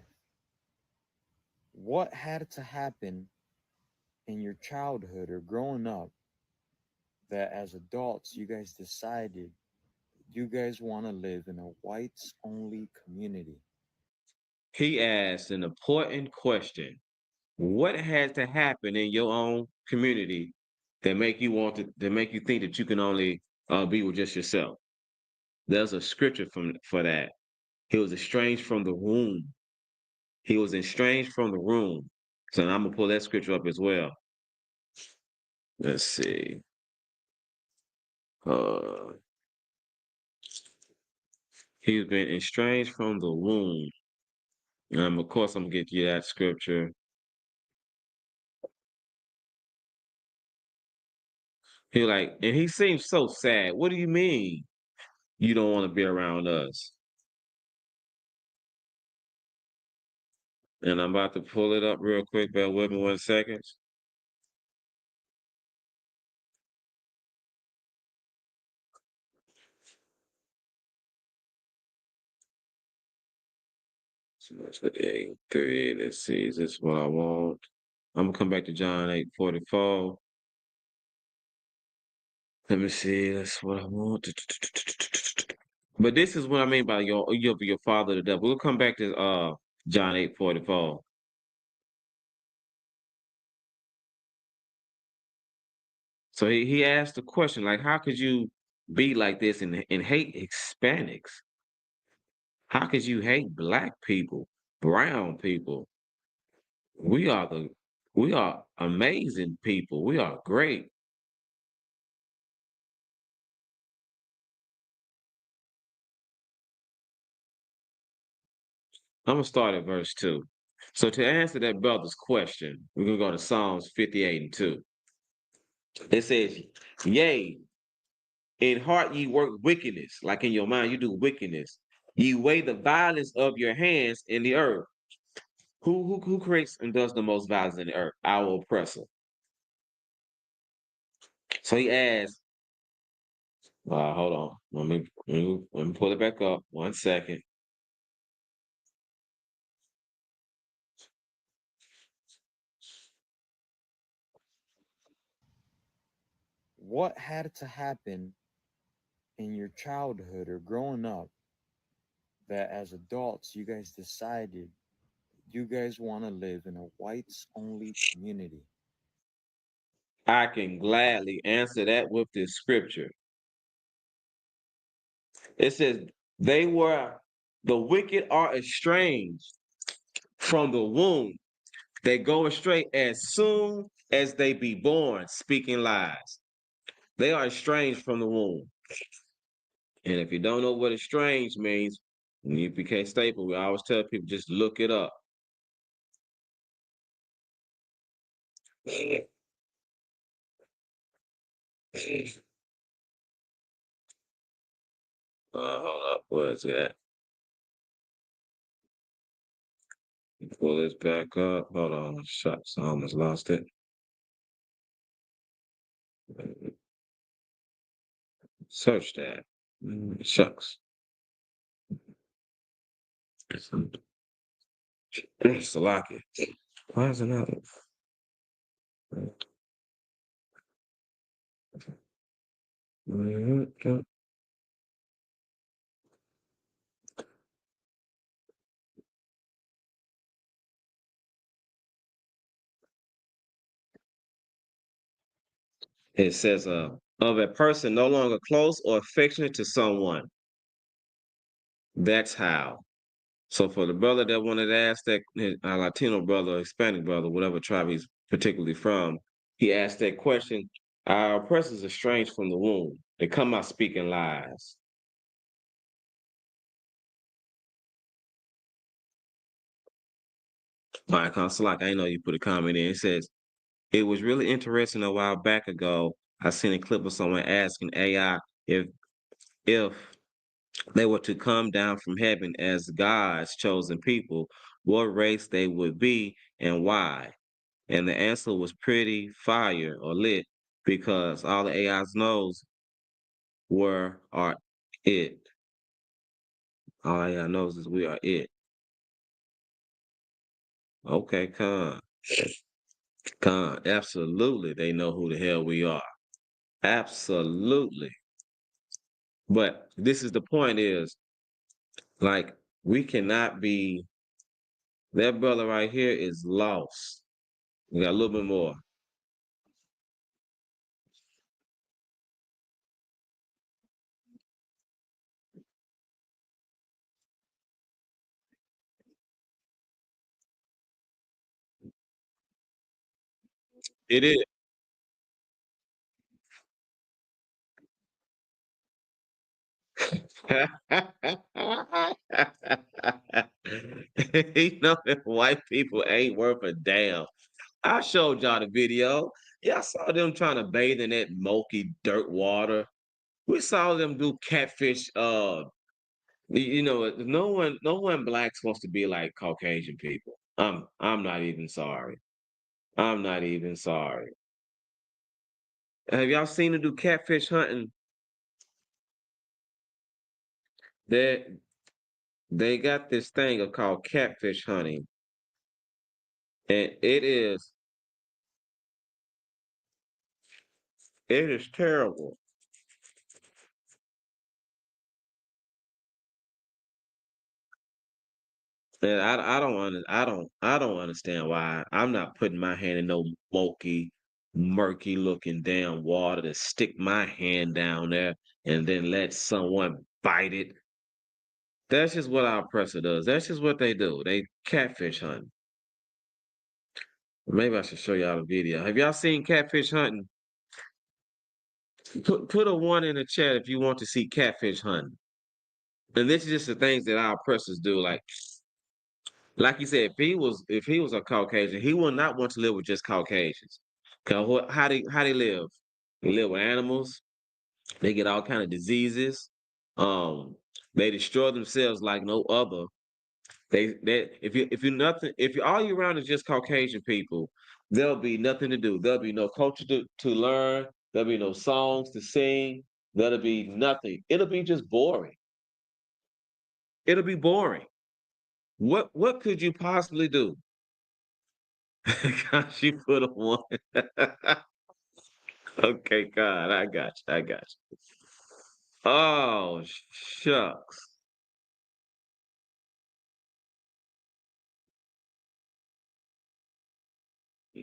[SPEAKER 19] What had to happen in your childhood or growing up that as adults you guys decided you guys want to live in a whites only community?
[SPEAKER 8] He asked an important question. What has to happen in your own community that make you make you think that you can only be with just yourself? There's a scripture for that. He was estranged from the womb. He was estranged from the womb. So I'm gonna pull that scripture up as well. Let's see. He's been estranged from the womb. Of course, I'm gonna get you that scripture. And he seems so sad. What do you mean you don't want to be around us? And I'm about to pull it up real quick. Bear with me 1 second. So that's the 8:3. Let's see. Is this what I want? I'm gonna come back to John 8:44. Let me see. That's what I want. But this is what I mean by your father the devil. We'll come back to John 8:44. So he asked the question, like, how could you be like this and hate Hispanics? How could you hate black people, brown people? We are we are amazing people. We are great. I'm gonna start at verse 2. So to answer that brother's question, we're gonna go to Psalms 58:2. It says, Yea, in heart ye work wickedness, like in your mind you do wickedness. Ye weigh the violence of your hands in the earth. Who creates and does the most violence in the earth? Our oppressor. So he asked, hold on. Let me pull it back up. 1 second.
[SPEAKER 19] What had to happen in your childhood or growing up that as adults you guys decided you guys want to live in a whites only community?
[SPEAKER 8] I can gladly answer that with this scripture. It says, the wicked are estranged from the womb. They go astray as soon as they be born, speaking lies. They are estranged from the womb. And if you don't know what estranged means, you became staple. We always tell people just look it up. Hold up, where's that? Pull this back up. Hold on. Shucks. I almost lost it. Search that. Shucks. Salaki. Why is it not? It says, of a person no longer close or affectionate to someone. That's how. So for the brother that wanted to ask that, a Latino brother, Hispanic brother, whatever tribe he's particularly from, he asked that question. Our oppressors are estranged from the womb. They come out speaking lies. All right, Consulate, I know you put a comment in. It says, it was really interesting a while back ago. I seen a clip of someone asking AI if they were to come down from heaven as God's chosen people, what race they would be and why. And the answer was pretty fire or lit because all the AIs knows are it. All AI knows is we are it. Okay, absolutely. They know who the hell we are. Absolutely. But this is the point is, like, we cannot be, that brother right here is lost. We got a little bit more. It is. You know that white people ain't worth a damn. I showed y'all the video. Yeah, I saw them trying to bathe in that milky dirt water. We saw them do catfish. No one blacks wants to be like Caucasian people. I'm not even sorry. I'm not even sorry. Have y'all seen them do catfish hunting? They they got this thing called catfish hunting, and it is terrible. And I don't understand why I'm not putting my hand in no murky looking damn water to stick my hand down there and then let someone bite it. That's just what our oppressor does. That's just what they do. They catfish hunt. Maybe I should show y'all the video. Have y'all seen catfish hunting? Put a one in the chat if you want to see catfish hunting. And this is just the things that our oppressors do. Like you said, if he was a Caucasian, he would not want to live with just Caucasians. Cause how they live? They live with animals. They get all kind of diseases. They destroy themselves like no other. If you all you around is just Caucasian people, there'll be nothing to do. There'll be no culture to learn. There'll be no songs to sing. There'll be nothing. It'll be just boring. It'll be boring. What could you possibly do? Gosh, you put a one. Okay, God, I got you. I got you. Oh, shucks.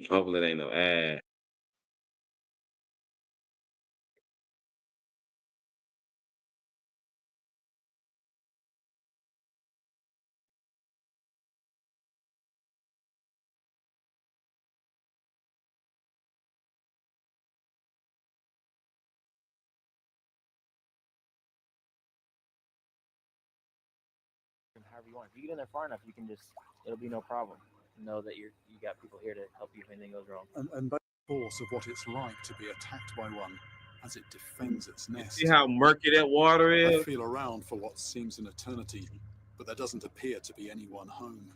[SPEAKER 8] Hopefully, it ain't no ad.
[SPEAKER 20] However you want. If you get in there far enough, you can it'll be no problem. Know that you got people here to help you if anything goes wrong.
[SPEAKER 21] And both force of what it's like to be attacked by one as it defends its nest.
[SPEAKER 8] See how murky that water is?
[SPEAKER 21] I feel around for what seems an eternity, but there doesn't appear to be anyone home.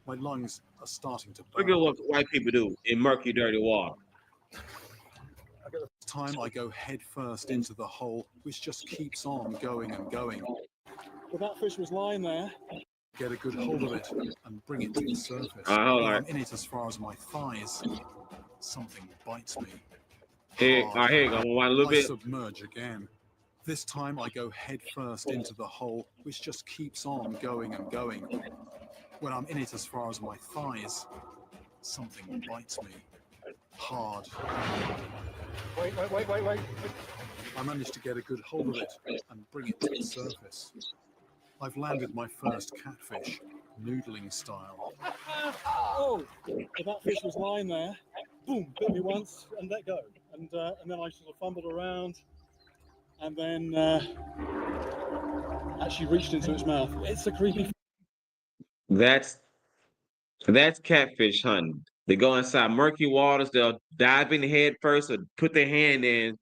[SPEAKER 21] My lungs are starting to
[SPEAKER 8] Look
[SPEAKER 21] burn.
[SPEAKER 8] at what white people do in murky, dirty water.
[SPEAKER 21] This time I go head first into the hole, which just keeps on going and going. Well, that fish was lying there. Get a good hold of it and bring it to the surface.
[SPEAKER 8] Hold
[SPEAKER 21] When
[SPEAKER 8] on.
[SPEAKER 21] I'm in it as far as my thighs, something bites me.
[SPEAKER 8] Here you go. One a little
[SPEAKER 21] I
[SPEAKER 8] bit.
[SPEAKER 21] submerge again. This time I go head first into the hole, which just keeps on going and going. When I'm in it as far as my thighs, something bites me. Hard. Wait. I managed to get a good hold of it and bring it to the surface. I've landed my first catfish, noodling style. Oh, that fish was lying there. Boom, bit me once and let go. And then I sort of fumbled around and then actually reached into its mouth. It's a creepy.
[SPEAKER 8] That's catfish hunting. They go inside murky waters. They'll dive in head first or put their hand in,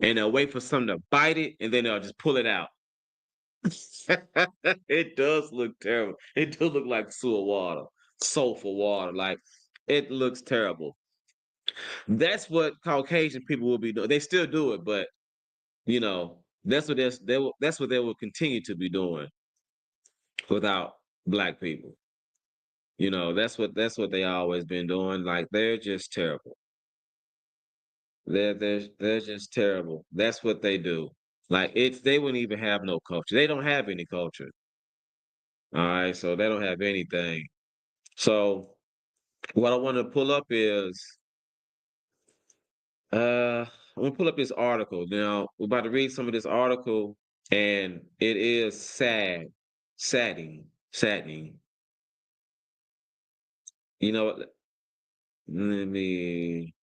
[SPEAKER 8] and they'll wait for something to bite it, and then they'll just pull it out. It does look terrible. It does look like sewer water, sulfur water. Like, it looks terrible. That's what Caucasian people will be doing. They still do it, but you know, that's what that's what they will continue to be doing without black people. You know, that's what they always been doing. Like, they're just terrible. They're just terrible. That's what they do. Like, they wouldn't even have no culture. They don't have any culture. All right, so they don't have anything. So what I want to pull up is I'm gonna pull up this article. Now we're about to read some of this article, and it is saddening. You know what? Let me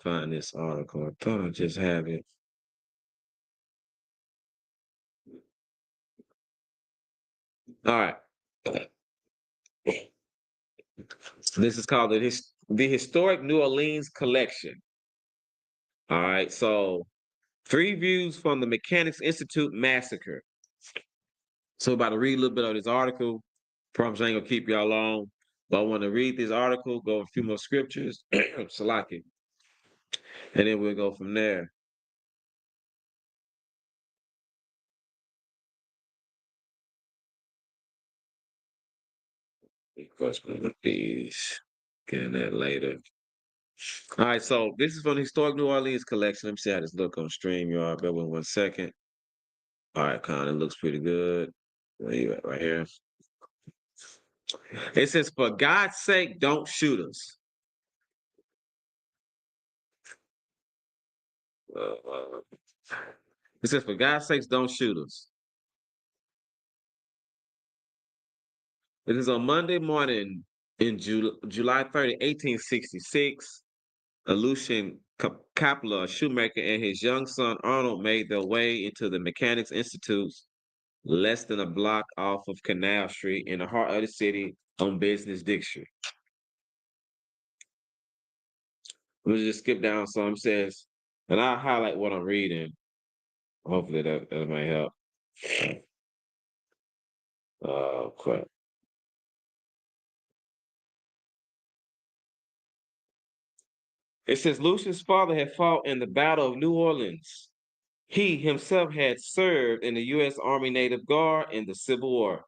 [SPEAKER 8] find this article. I thought I just have it. All right. This is called the Historic New Orleans Collection. All right. So 3 views from the Mechanics Institute Massacre. So about to read a little bit of this article. Promise I ain't gonna keep y'all long, but I want to read this article, go over a few more scriptures, Salaki, and then we'll go from there. These, getting that later. All right, so this is from the Historic New Orleans Collection. Let me see how this look on StreamYard. Bear with 1 second. All right, kind of looks pretty good. Where you at right here? It says, "For God's sake, don't shoot us." It says, "For God's sakes, don't shoot us." It is on Monday morning in July 30, 1866. Lucian Kapler, a shoemaker, and his young son Arnold made their way into the Mechanics Institute's less than a block off of Canal Street in the heart of the city on Business District. Let me just skip down some. It says, and I'll highlight what I'm reading. Hopefully that might help. Crap. It says Lucian's father had fought in the Battle of New Orleans. He himself had served in the U.S. Army Native Guard in the Civil War.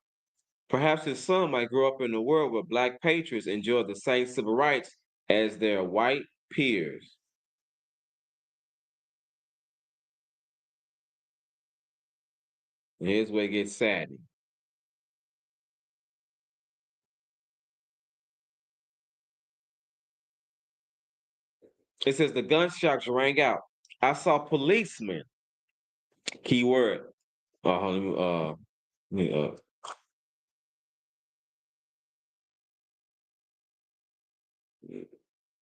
[SPEAKER 8] Perhaps his son might grow up in a world where black patriots enjoy the same civil rights as their white peers. And here's where it gets saddening. It says the gunshots rang out. I saw policemen. Keyword. Let me,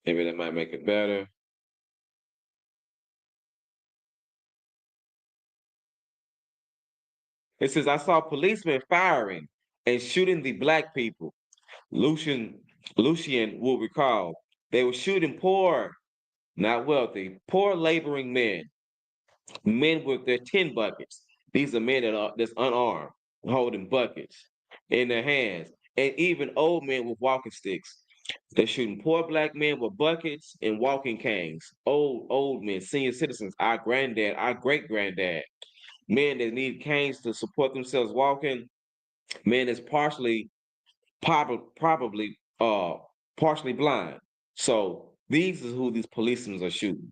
[SPEAKER 8] maybe that might make it better. It says I saw policemen firing and shooting the black people. Lucian will recall they were shooting poor, not wealthy, poor laboring men with their tin buckets. These are men that's unarmed. holding buckets in their hands, and even old men with walking sticks. They're shooting poor black men with buckets and walking canes. Old men, senior citizens, our granddad, our great granddad, men that need canes to support themselves walking, men that's probably partially blind. So these is who these policemen are shooting.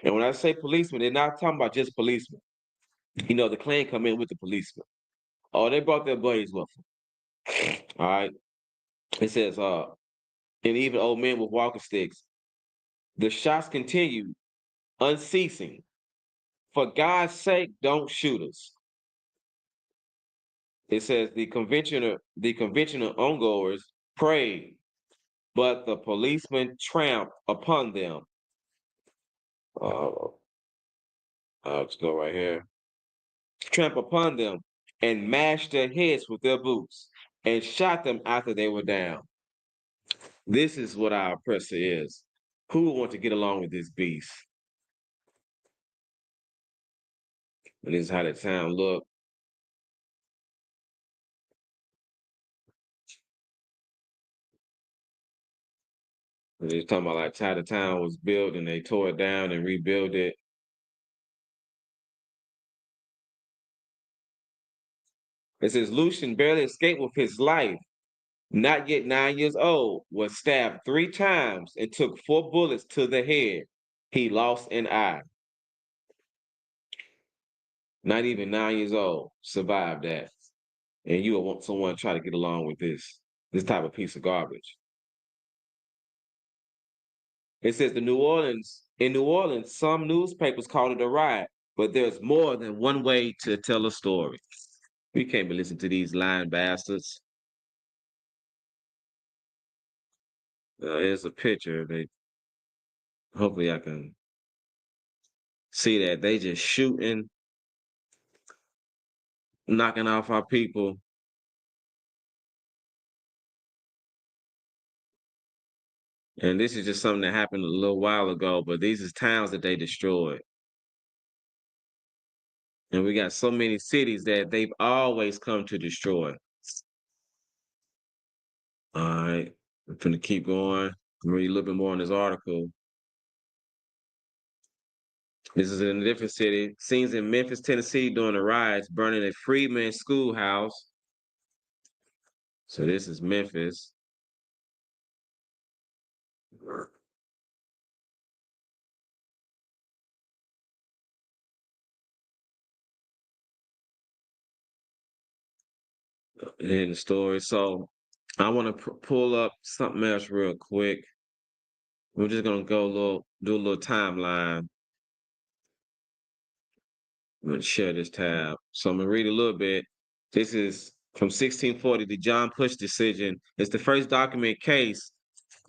[SPEAKER 8] And when I say policemen, they're not talking about just policemen. You know, the Klan come in with the policemen. Oh, they brought their buddies with them. All right. It says, and even old men with walking sticks. The shots continue, unceasing. For God's sake, don't shoot us. It says the conventional ongoers prayed, but the policemen tramped upon them. Let's go right here. Tramp upon them and mashed their heads with their boots and shot them after they were down. This is what our oppressor is. Who would want to get along with this beast? And this is how the town looked. And he's talking about like how the town was built and they tore it down and rebuilt it. It says Lucian barely escaped with his life. Not yet 9 years old, was stabbed 3 times and took 4 bullets to the head. He lost an eye. Not even 9 years old, survived that. And you will want someone to try to get along with this type of piece of garbage. It says in New Orleans, some newspapers called it a riot, but there's more than one way to tell a story. We can't be listening to these lying bastards. Here's a picture. Hopefully I can see that they just shooting, knocking off our people. And this is just something that happened a little while ago, but these is towns that they destroyed. And we got so many cities that they've always come to destroy. All right, I'm gonna keep going. Read a little bit more on this article. This is in a different city. Scenes in Memphis, Tennessee during the riots, burning a freedman schoolhouse. So this is Memphis. In the story. So I want to pull up something else real quick. We're just gonna do a little timeline. I'm gonna share this tab. So I'm gonna read a little bit. This is from 1640, the John Push decision. It's the first documented case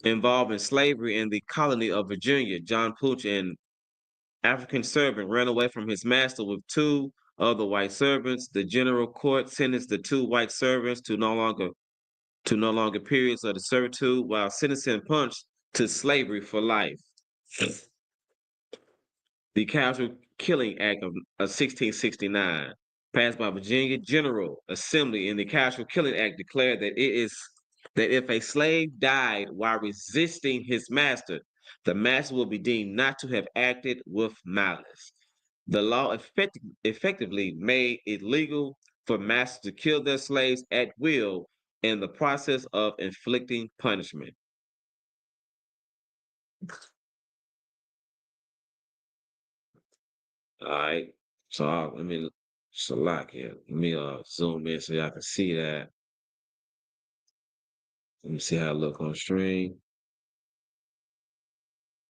[SPEAKER 8] involving slavery in the colony of Virginia. John Pooch, an African servant, ran away from his master with 2 other white servants. The general court sentenced the 2 white servants to no longer periods of the servitude, while sentencing Punch to slavery for life. The Casual Killing Act of 1669, passed by Virginia General Assembly, in the Casual Killing Act declared that if a slave died while resisting his master, the master will be deemed not to have acted with malice. The law effectively made it legal for masters to kill their slaves at will in the process of inflicting punishment. All right. So let me select here. Let me zoom in so y'all can see that. Let me see how it look on stream.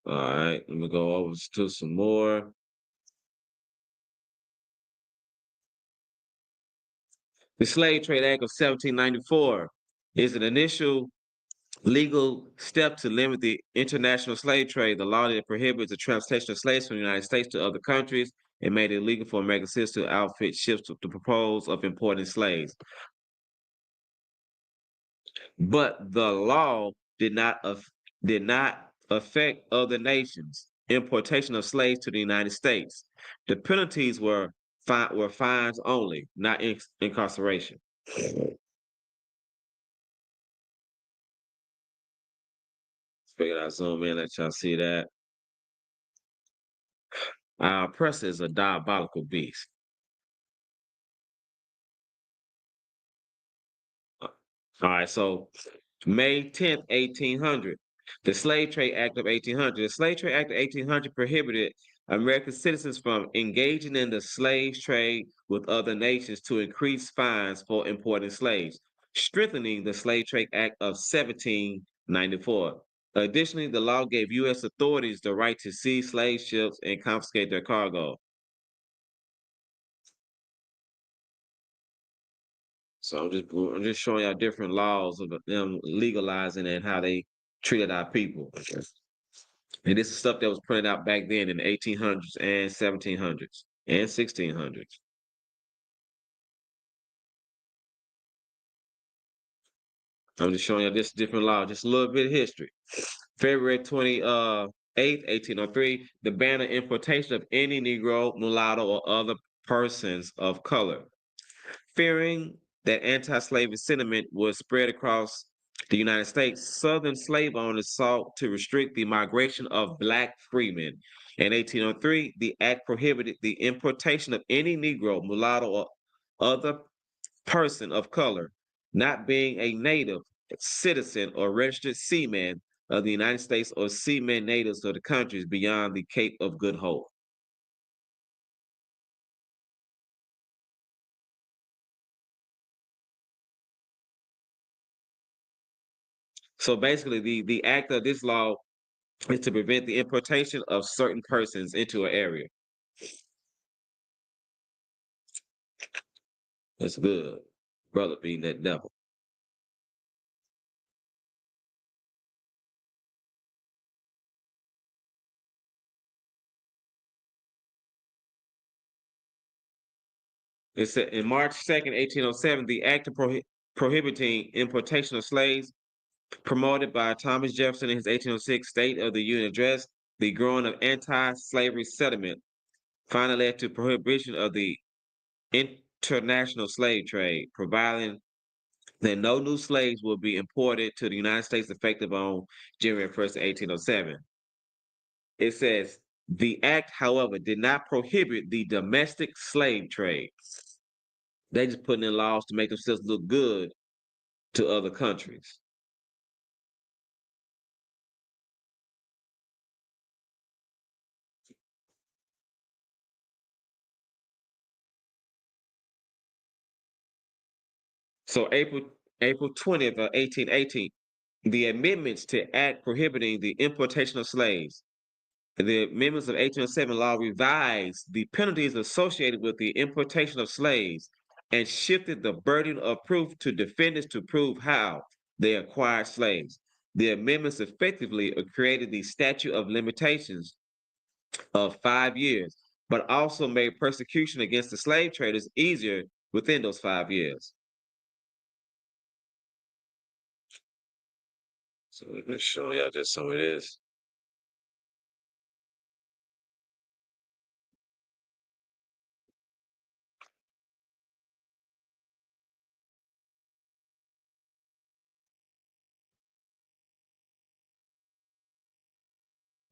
[SPEAKER 8] All right. Let me go over to some more. The Slave Trade Act of 1794 is an initial legal step to limit the international slave trade. The law that prohibits the transportation of slaves from the United States to other countries and made it illegal for American citizens to outfit ships to propose of importing slaves. But the law did not affect other nations' importation of slaves to the United States. The penalties were fines only, not incarceration. Figured out zoom in, let y'all see that. Our oppressor is a diabolical beast. All right, so May 10th, 1800, the Slave Trade Act of 1800. The Slave Trade Act of 1800 prohibited American citizens from engaging in the slave trade with other nations to increase fines for importing slaves, strengthening the Slave Trade Act of 1794. Additionally, the law gave U.S. authorities the right to seize slave ships and confiscate their cargo. So I'm just showing y'all different laws of them legalizing and how they treated our people. And this is stuff that was printed out back then in the 1800s and 1700s and 1600s. I'm just showing you this different law, just a little bit of history. February 28th, 1803, the ban of importation of any Negro, mulatto, or other persons of color. Fearing that anti-slavery sentiment would spread across the United States, Southern slave owners sought to restrict the migration of Black freemen. In 1803, the act prohibited the importation of any Negro, mulatto, or other person of color, not being a native, citizen, or registered seaman of the United States or seamen natives of the countries beyond the Cape of Good Hope. So basically, the act of this law is to prevent the importation of certain persons into an area. That's good. Brother beating that devil. It said in March 2nd, 1807, the act of prohibiting importation of slaves, promoted by Thomas Jefferson in his 1806 State of the Union address, the growing of anti-slavery sentiment finally led to prohibition of the international slave trade, providing that no new slaves will be imported to the United States effective on January 1st, 1807. It says, the act, however, did not prohibit the domestic slave trade. They just putting in laws to make themselves look good to other countries. So April 20th of 1818, the amendments to Act prohibiting the importation of slaves. The amendments of 1807 law revised the penalties associated with the importation of slaves and shifted the burden of proof to defendants to prove how they acquired slaves. The amendments effectively created the statute of limitations of 5 years, but also made persecution against the slave traders easier within those 5 years. So let me show y'all just some of this.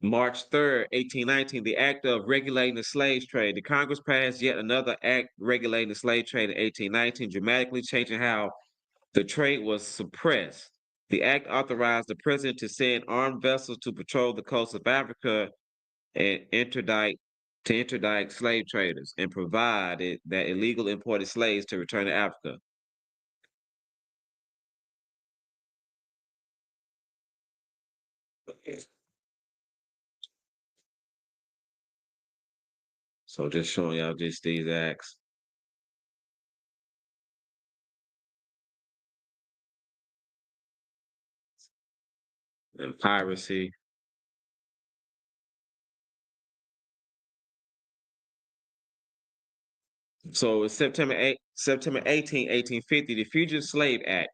[SPEAKER 8] March 3rd, 1819, the Act of Regulating the Slave Trade. The Congress passed yet another act regulating the slave trade in 1819, dramatically changing how the trade was suppressed. The act authorized the president to send armed vessels to patrol the coast of Africa and interdict slave traders and provided that illegal imported slaves to return to Africa. So just showing y'all just these acts. And piracy. So it's September 18, 1850, the Fugitive Slave Act.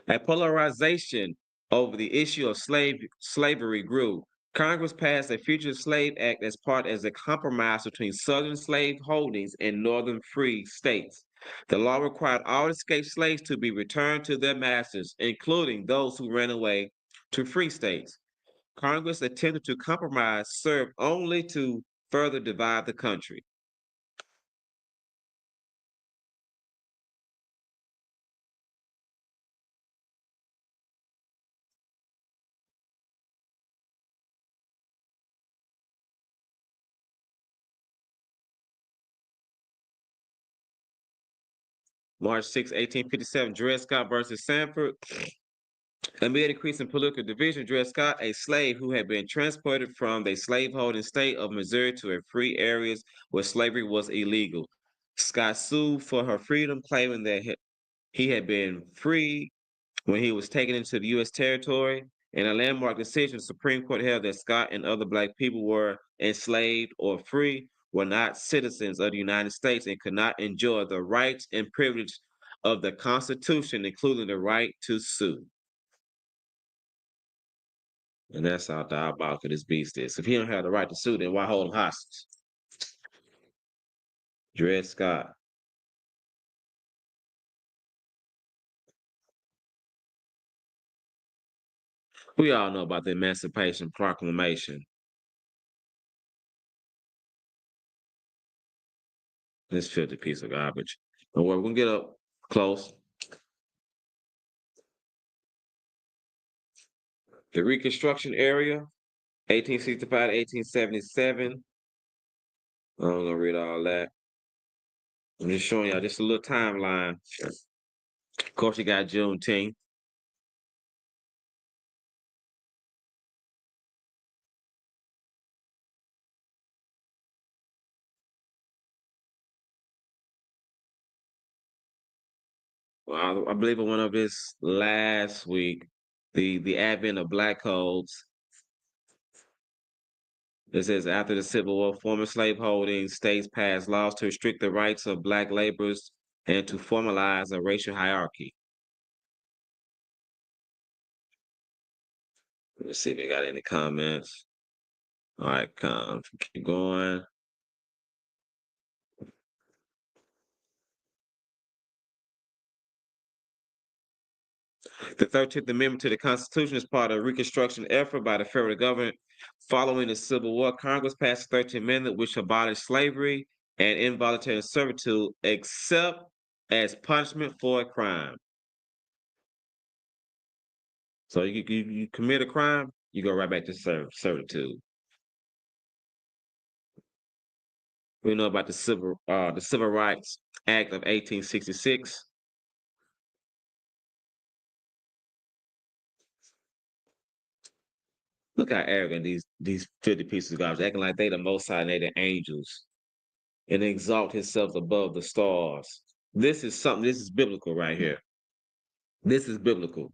[SPEAKER 8] A polarization over the issue of slavery grew. Congress passed a Fugitive Slave Act as a compromise between Southern slave holdings and Northern free states. The law required all escaped slaves to be returned to their masters, including those who ran away to free states. Congress attempted to compromise served only to further divide the country. March 6, 1857, Dred Scott versus Sanford. Amid increasing political division, Dred Scott, a slave who had been transported from the slaveholding state of Missouri to a free areas where slavery was illegal. Scott sued for her freedom, claiming that he had been free when he was taken into the U.S. territory. In a landmark decision, the Supreme Court held that Scott and other Black people were enslaved or free, were not citizens of the United States, and could not enjoy the rights and privileges of the Constitution, including the right to sue. And that's how diabolical this beast is. If he don't have the right to sue, then why hold him hostage? Dred Scott. We all know about the Emancipation Proclamation. This filthy piece of garbage. But we're gonna get up close. The Reconstruction area, 1865 to 1877. I'm gonna read all that. I'm just showing y'all just a little timeline. Of course, you got Juneteenth. Well, I believe I went over this last week. The advent of black codes. It says after the Civil War, former slaveholding states passed laws to restrict the rights of black laborers and to formalize a racial hierarchy. Let's see if we got any comments. All right, keep going. The 13th Amendment to the Constitution is part of a Reconstruction effort by the federal government. Following the Civil War, Congress passed the 13th Amendment, which abolished slavery and involuntary servitude, except as punishment for a crime. So you commit a crime, you go right back to servitude. We know about the Civil Rights Act of 1866. Look how arrogant these 50 pieces of garbage, acting like they the most high and they the angels, and exalt himself above the stars. This is biblical right here. This is biblical.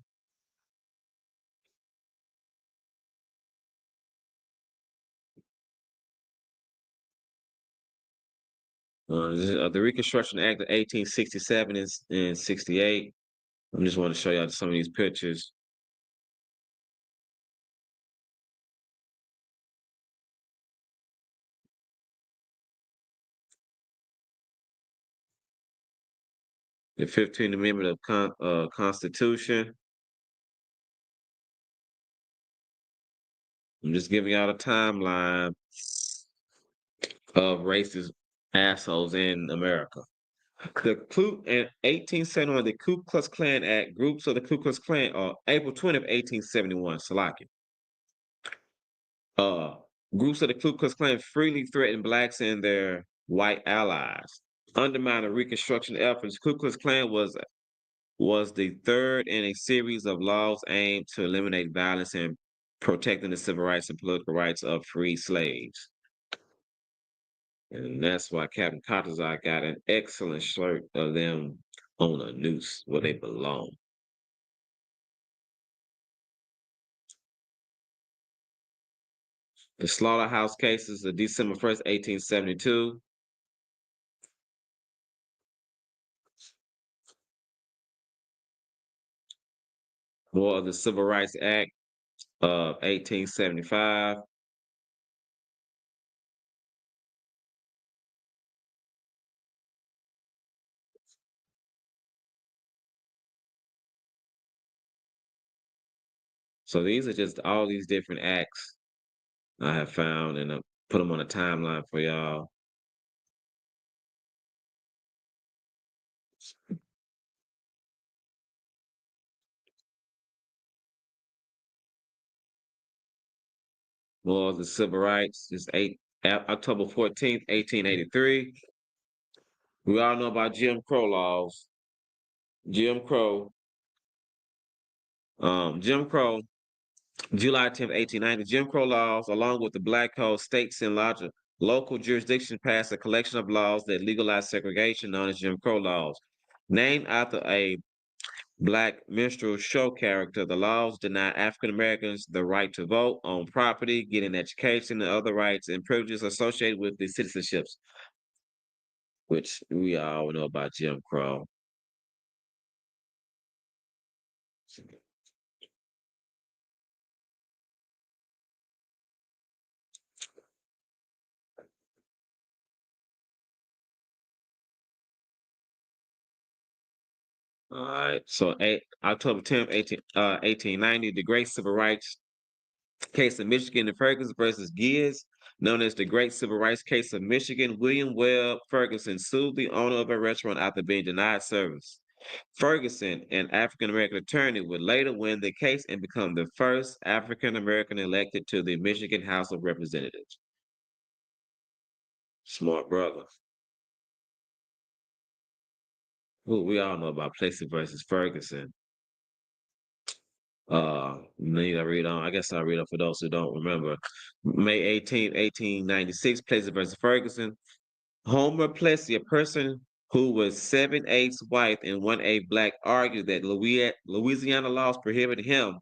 [SPEAKER 8] The Reconstruction Act of 1867 and 68. I just want to show y'all some of these pictures. The 15th Amendment of Constitution. I'm just giving y'all a timeline of racist assholes in America. In 1871, the Ku Klux Klan Act, groups of the Ku Klux Klan, April 20th, 1871, Salaki. Groups of the Ku Klux Klan freely threatened blacks and their white allies. Undermining Reconstruction efforts, Ku Klux Klan was the third in a series of laws aimed to eliminate violence and protecting the civil rights and political rights of free slaves. And that's why Captain Cottazar got an excellent shirt of them on a noose where they belong. The slaughterhouse cases of December 1st, 1872. War of the Civil Rights Act of 1875. So these are just all these different acts I have found, and I put them on a timeline for y'all. More of the civil rights is October 14th, 1883. We all know about Jim Crow laws. Jim Crow, Jim Crow, July 10th, 1890. Jim Crow laws, along with the Black Code, states and local jurisdictions passed a collection of laws that legalized segregation known as Jim Crow laws. Named after a Black minstrel show character, the laws deny African Americans the right to vote, own property, get an education, and other rights and privileges associated with the citizenships, which we all know about Jim Crow. All right, so October 10th, 1890, the Great Civil Rights Case of Michigan and Ferguson versus Gibbs, known as the Great Civil Rights Case of Michigan. William Webb Ferguson sued the owner of a restaurant after being denied service. Ferguson, an African American attorney, would later win the case and become the first African American elected to the Michigan House of Representatives. Smart brother. Ooh, we all know about Plessy versus Ferguson. Need I read on? I guess I'll read on for those who don't remember. May 18th, 1896, Plessy versus Ferguson. Homer Plessy, a person who was 7/8 white and 1/8 black, argued that Louisiana laws prohibited him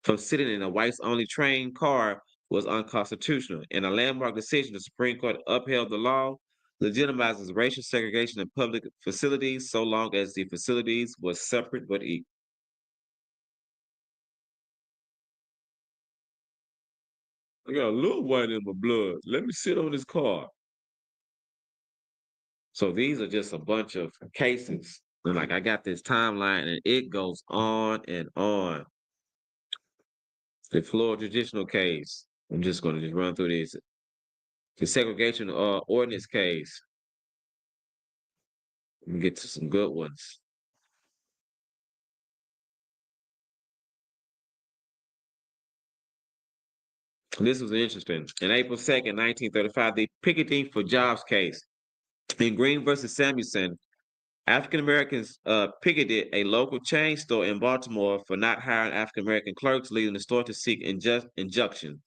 [SPEAKER 8] from sitting in a whites-only train car was unconstitutional. In a landmark decision, the Supreme Court upheld the law, legitimizes racial segregation in public facilities so long as the facilities were separate but equal. I got a little white in my blood. Let me sit on this car. So these are just a bunch of cases. And like I got this timeline and it goes on and on. The Florida traditional case. I'm just going to just run through these. The segregation ordinance case. Let me get to some good ones. This was interesting. In April 2nd, 1935, the Picketing for Jobs case. In Green versus Samuelson, African Americans picketed a local chain store in Baltimore for not hiring African American clerks, leading the store to seek injunction.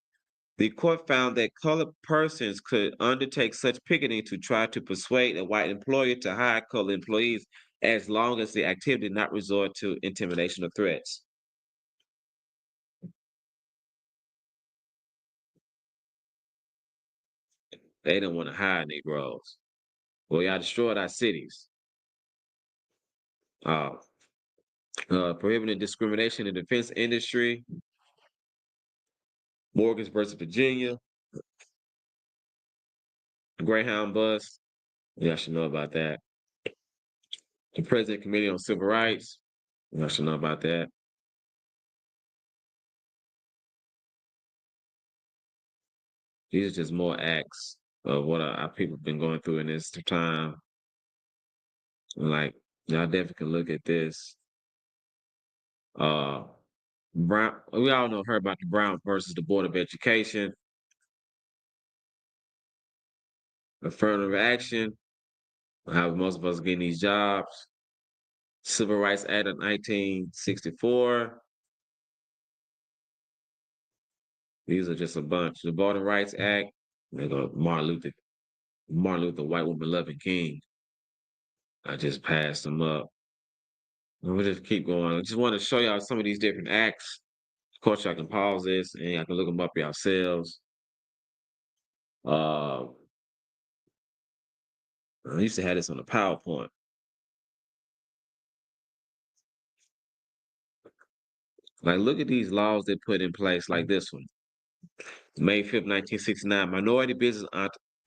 [SPEAKER 8] The court found that colored persons could undertake such picketing to try to persuade a white employer to hire colored employees as long as the activity did not resort to intimidation or threats. They didn't want to hire Negroes. Well, y'all destroyed our cities. Prohibiting discrimination in the defense industry. Morgan versus Virginia. Greyhound bus. Y'all should know about that. The President Committee on Civil Rights. Y'all should know about that. These are just more acts of what our people have been going through in this time. Like, y'all definitely can look at this. Brown, we all heard about the Brown versus the Board of Education. Affirmative action, how most of us getting these jobs. Civil Rights Act of 1964. These are just a bunch. The Voting Rights Act. They go Martin Luther, white woman loving king. I just passed them up. And we'll just keep going. I just want to show y'all some of these different acts. Of course, y'all can pause this and y'all can look them up yourselves. I used to have this on a PowerPoint. Like, look at these laws they put in place, like this one. May 5th, 1969, minority business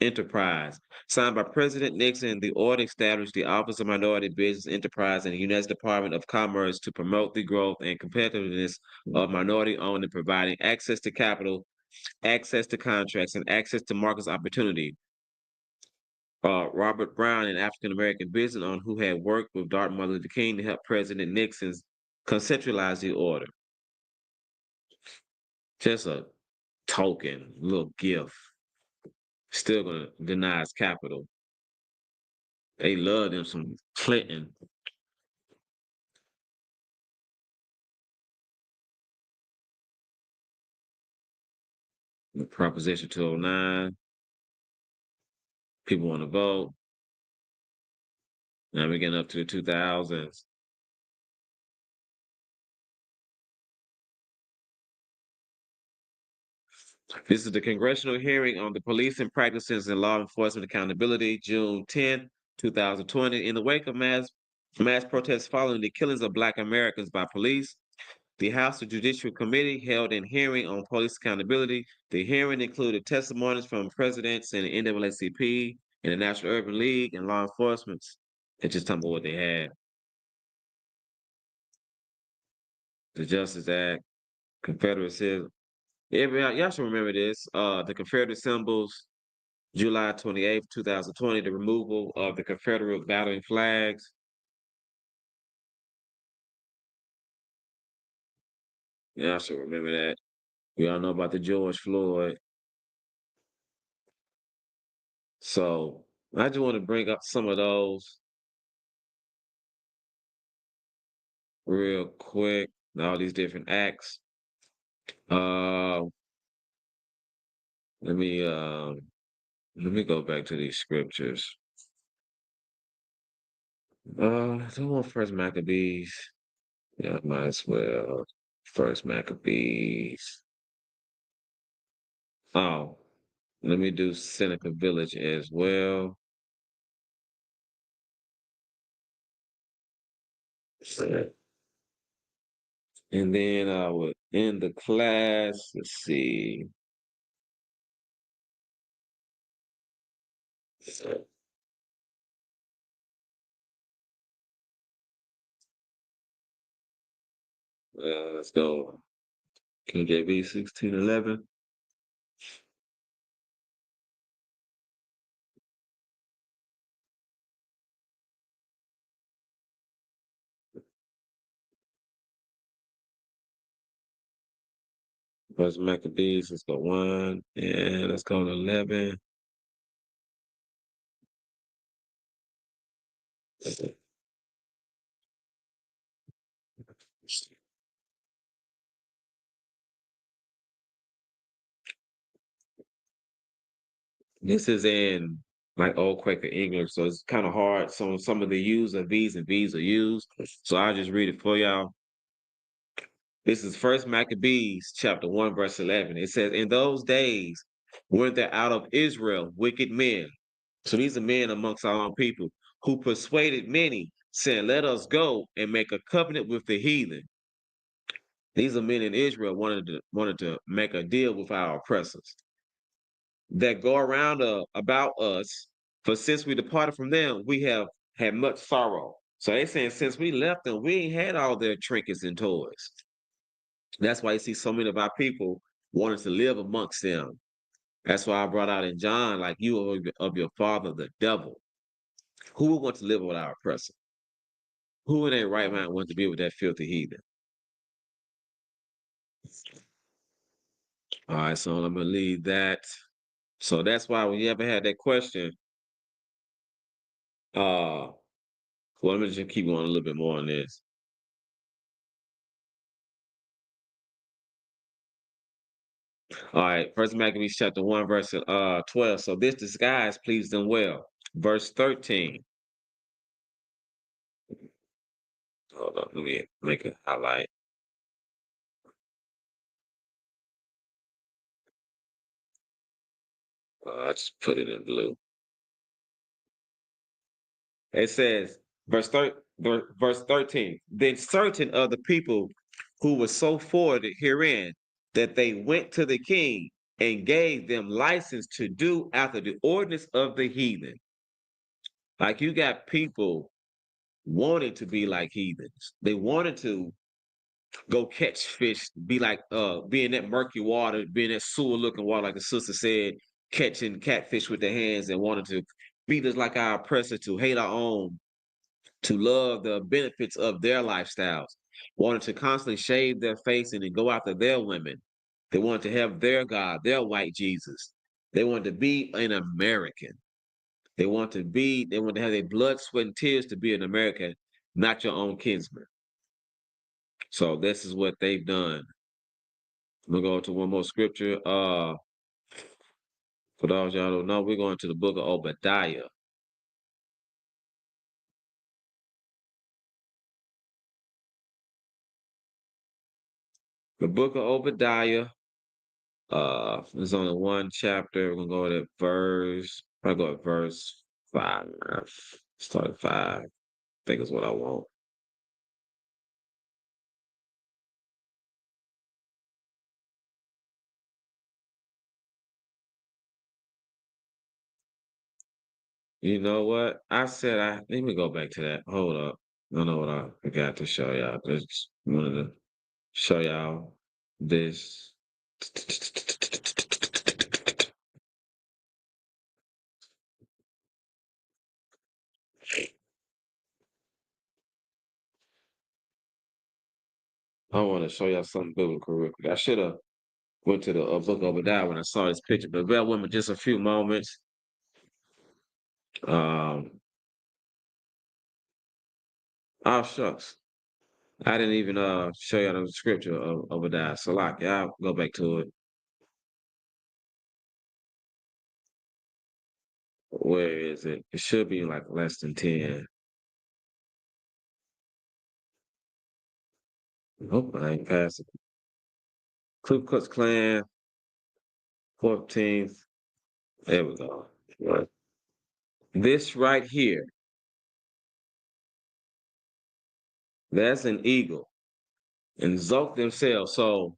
[SPEAKER 8] Enterprise. Signed by President Nixon, the order established the Office of Minority Business Enterprise in the United Department of Commerce to promote the growth and competitiveness of minority-owned and providing access to capital, access to contracts, and access to market opportunity. Robert Brown, an African-American business owner who had worked with Dr. Martin Luther King to help President Nixon conceptualize the order. Just a token, little gift. Still gonna deny us capital. They love them some Clinton. Proposition 209. People want to vote. Now we're getting up to the 2000s. This is the congressional hearing on the policing practices and law enforcement accountability, June 10, 2020. In the wake of mass protests following the killings of Black Americans by police, the House Judicial Committee held a hearing on police accountability. The hearing included testimonies from presidents and the NAACP and the National Urban League and law enforcement. They just talking about what they had. The Justice Act, Confederacy. Y'all should remember this. The Confederate symbols, July 28th, 2020, the removal of the Confederate battering flags. Y'all should remember that. We all know about the George Floyd. So I just want to bring up some of those real quick. All these different acts. Let me go back to these scriptures. I don't want First Maccabees. Yeah, I might as well. First Maccabees. Oh, let me do Seneca Village as well. And then I would end the class. Let's see. Let's go. KJV 1611. First Maccabees, let's go 1, and let's go to 11. This is in like old Quaker English, so it's kind of hard. So some of the U's are V's and V's are U's. So I'll just read it for y'all. This is First Maccabees, chapter 1, verse 11. It says, "In those days were there out of Israel wicked men." So these are men amongst our own people who persuaded many, saying, "Let us go and make a covenant with the heathen." These are men in Israel wanted to make a deal with our oppressors that go around about us. For since we departed from them, we have had much sorrow. So they saying since we left them, we ain't had all their trinkets and toys. That's why you see so many of our people wanting to live amongst them. That's why I brought out in John, like you are of your father, the devil. Who would want to live with our oppressor? Who in their right mind wants to be with that filthy heathen? All right, so I'm gonna leave that. So that's why when you ever had that question, well, let me just keep going a little bit more on this. All right, First Maccabees chapter 1, verse 12. So this disguise pleased them well. Verse 13. Hold on, let me make a highlight. I just put it in blue. It says, verse 13, then certain of the people who were so forwarded herein that they went to the king and gave them license to do after the ordinance of the heathen. Like you got people wanting to be like heathens. They wanted to go catch fish, be in that murky water, be in that sewer looking water, like the sister said, catching catfish with their hands and wanted to be just like our oppressor, to hate our own, to love the benefits of their lifestyles, wanted to constantly shave their face and then go after their women. They wanted to have their God, their white Jesus. They wanted to be an American. They want to have their blood, sweat, and tears to be an American, not your own kinsman. So this is what they've done. I'm gonna go to one more scripture. For those y'all don't know, we're going to the book of Obadiah. The book of Obadiah. There's only one chapter. We're gonna go to probably go at verse 5. Start at 5. I think is what I want. You know what? Let me go back to that. Hold up. I know what I forgot to show y'all. Just wanted to show y'all this. I want to show y'all something biblical real quick. I should have went to the book of Obadiah when I saw this picture, but bear with me just a few moments. Oh shucks. I didn't even show y'all the scripture of Obadiah. Salaki, I'll go back to it. Where is it? It should be like less than 10. Nope, I ain't passed it. Ku Klux Klan, 14th. There we go. Right. This right here, that's an eagle. And Zoke themselves. So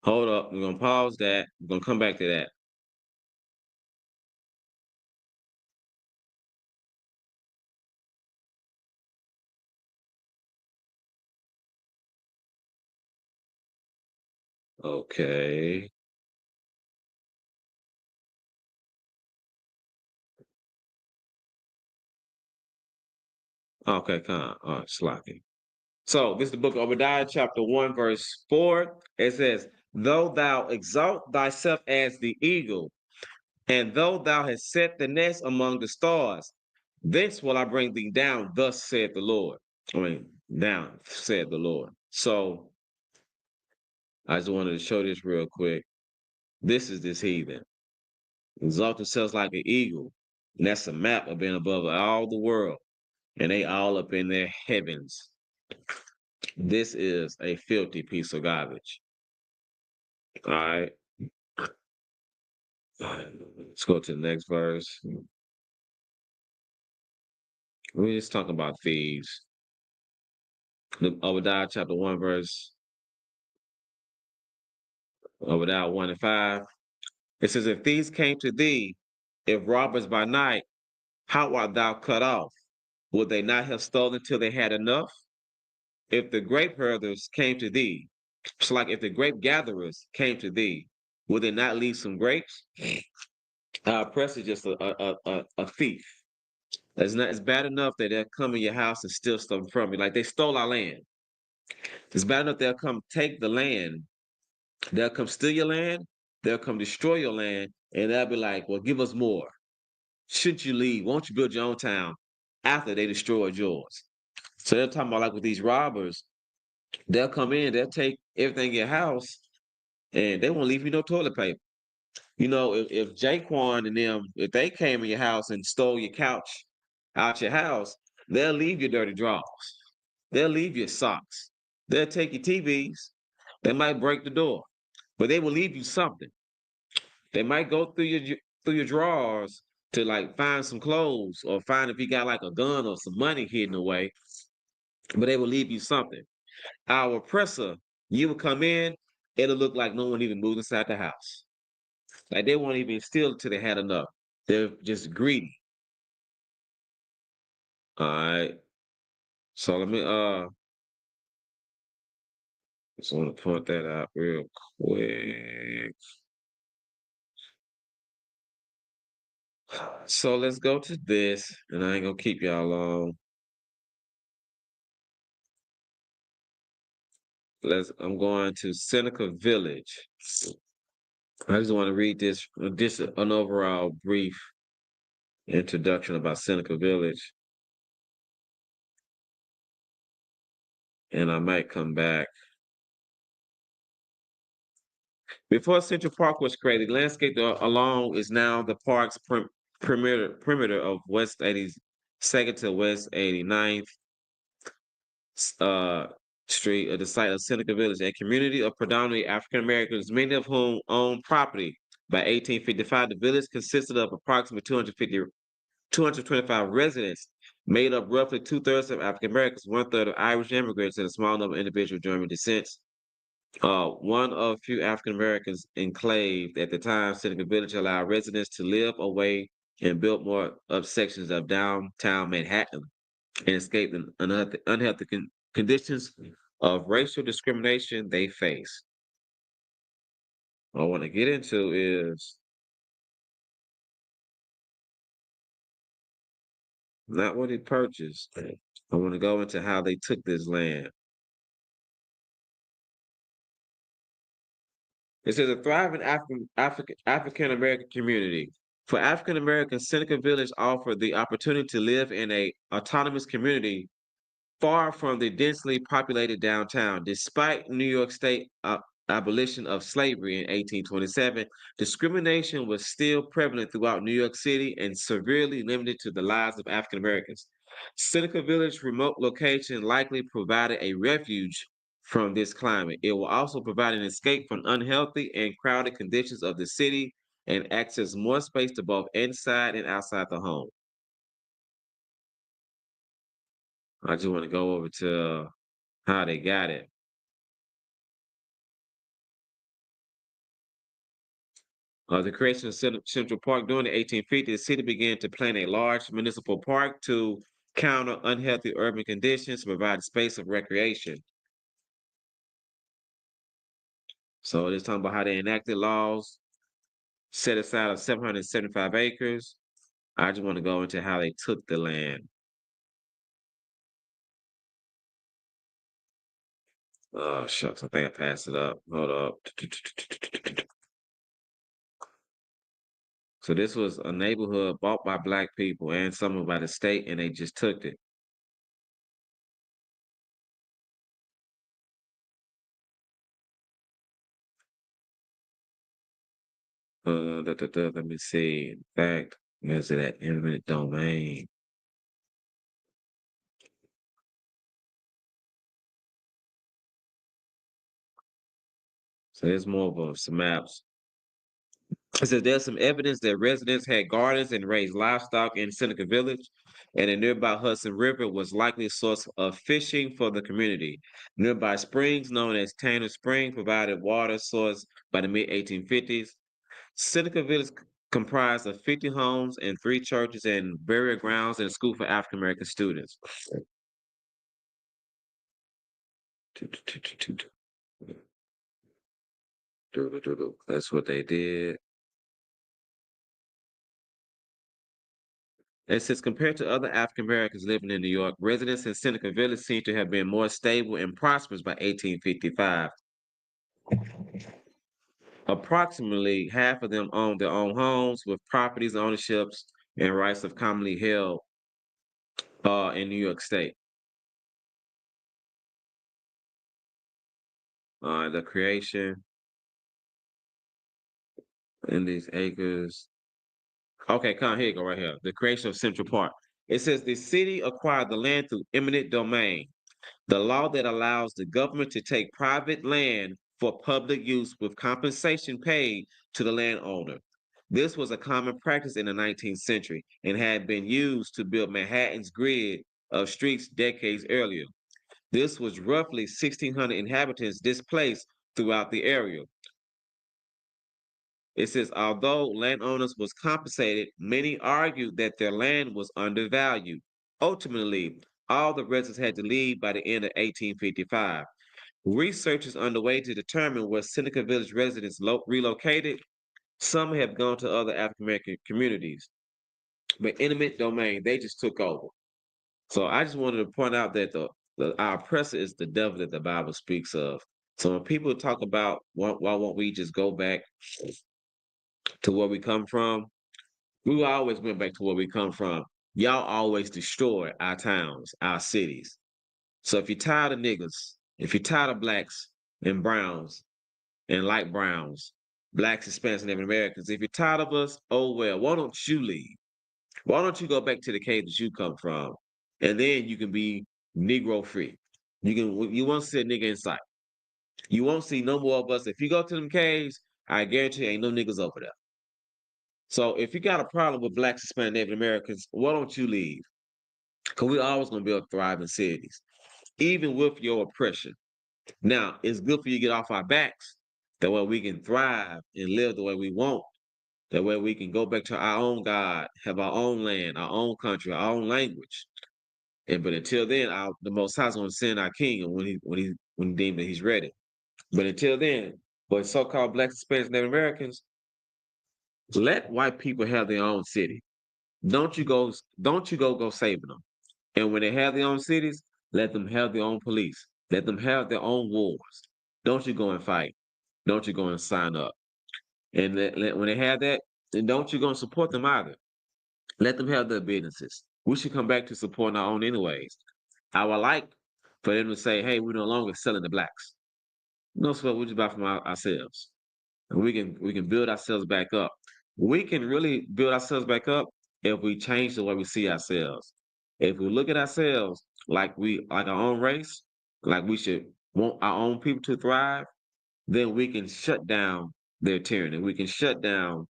[SPEAKER 8] hold up. We're gonna pause that. We're gonna come back to that. Okay. Okay, come on. All right, slacking. So this is the book of Obadiah, chapter 1, verse 4. It says, though thou exalt thyself as the eagle, and though thou hast set the nest among the stars, thence will I bring thee down, thus saith the Lord. Down, said the Lord. So I just wanted to show this real quick. This is this heathen. Exalt themselves like an eagle. And that's a map of being above all the world. And they all up in their heavens. This is a filthy piece of garbage. All right. Let's go to the next verse. We're just talking about thieves. Obadiah chapter 1, verse Obadiah 1 and 5. It says, if thieves came to thee, if robbers by night, how art thou cut off? Would they not have stolen till they had enough? If the grape herders came to thee, it's like if the grape gatherers came to thee, would they not leave some grapes? Our oppressor is just a thief. It's bad enough that they'll come in your house and steal stuff from you. Like they stole our land. It's bad enough they'll come take the land. They'll come steal your land. They'll come destroy your land. And they'll be like, well, give us more. Shouldn't you leave? Won't you build your own town after they destroyed yours? So they're talking about like with these robbers, they'll come in, they'll take everything in your house, and they won't leave you no toilet paper. You know, if Jaquan and them, if they came in your house and stole your couch out your house, they'll leave your dirty drawers. They'll leave your socks. They'll take your TVs. They might break the door, but they will leave you something. They might go through your drawers to like find some clothes or find if you got like a gun or some money hidden away, but they will leave you something. Our oppressor, you will come in, it'll look like no one even moved inside the house. Like they won't even steal till they had enough. They're just greedy. All right. So let me just want to point that out real quick. So let's go to this, and I ain't gonna keep y'all long. I'm going to Seneca Village. I just want to read this, just an overall brief introduction about Seneca Village, and I might come back. Before Central Park was created, the landscape along is now the park's perimeter of West 82nd to West 89th Street, the site of Seneca Village, a community of predominantly African Americans, many of whom owned property. By 1855, the village consisted of approximately 225 residents, made up roughly two-thirds of African Americans, one-third of Irish immigrants, and a small number of individual German descents. One of few African Americans enclaved at the time, Seneca Village allowed residents to live away and built more of sections of downtown Manhattan and escape the unhealthy conditions of racial discrimination they face. What I want to get into is not what he purchased. I want to go into how they took this land. It says a thriving African American community. For African Americans, Seneca Village offered the opportunity to live in a autonomous community far from the densely populated downtown. Despite New York State abolition of slavery in 1827, discrimination was still prevalent throughout New York City and severely limited to the lives of African Americans. Seneca Village's remote location likely provided a refuge from this climate. It will also provide an escape from unhealthy and crowded conditions of the city and access more space to both inside and outside the home. I just want to go over to how they got it. The creation of Central Park during the 1850s, the city began to plan a large municipal park to counter unhealthy urban conditions, to provide a space of recreation. So it's talking about how they enacted laws, set aside of 775 acres. I just want to go into how they took the land. Oh, shucks, I think I passed it up. Hold up. So this was a neighborhood bought by Black people and some by the state, and they just took it. Let me see. In fact, is it at eminent domain? So there's more of some maps. It says there's some evidence that residents had gardens and raised livestock in Seneca Village, and a nearby Hudson River was likely a source of fishing for the community. Nearby springs, known as Tanner Spring, provided water source by the mid-1850s. Seneca Village comprised of 50 homes and 3 churches and burial grounds and a school for African American students. That's what they did. It says, compared to other African Americans living in New York, residents in Seneca Village seem to have been more stable and prosperous by 1855. Approximately half of them owned their own homes with properties, ownerships, and rights of commonly held in New York State. The creation in these acres. Okay, come on, here you go right here. The creation of Central Park. It says the city acquired the land through eminent domain, the law that allows the government to take private land for public use with compensation paid to the landowner. This was a common practice in the 19th century and had been used to build Manhattan's grid of streets decades earlier. This was roughly 1,600 inhabitants displaced throughout the area. It says, although landowners was compensated, many argued that their land was undervalued. Ultimately, all the residents had to leave by the end of 1855. Research is underway to determine where Seneca Village residents relocated. Some have gone to other African American communities, but eminent domain, they just took over. So I just wanted to point out that our oppressor is the devil that the Bible speaks of. So when people talk about why won't we just go back to where we come from, we always went back to where we come from. Y'all always destroy our towns, our cities. So if you're tired of niggas, if you're tired of blacks and browns and light browns, blacks, Hispanics, and Native Americans, if you're tired of us, oh well, why don't you leave? Why don't you go back to the cave that you come from? And then you can be Negro free. You won't see a nigga in sight. You won't see no more of us. If you go to them caves, I guarantee you ain't no niggas over there. So if you got a problem with blacks, Hispanic, Native Americans, why don't you leave? Because we're always going to build thriving cities, even with your oppression. Now, it's good for you to get off our backs. That way we can thrive and live the way we want. That way we can go back to our own God, have our own land, our own country, our own language. But until then, the Most High is going to send our King when he deems that He's ready. But until then, for so-called blacks, Hispanics, Native Americans, let white people have their own city. Don't you go saving them. And when they have their own cities, let them have their own police. Let them have their own wars. Don't you go and fight. Don't you go and sign up. And when they have that, then don't you go and support them either. Let them have their businesses. We should come back to supporting our own anyways. I would like for them to say, hey, we're no longer selling the blacks. No, so we just buy from ourselves. And we can build ourselves back up. We can really build ourselves back up if we change the way we see ourselves. If we look at ourselves like our own race, like we should want our own people to thrive, then we can shut down their tyranny. We can shut down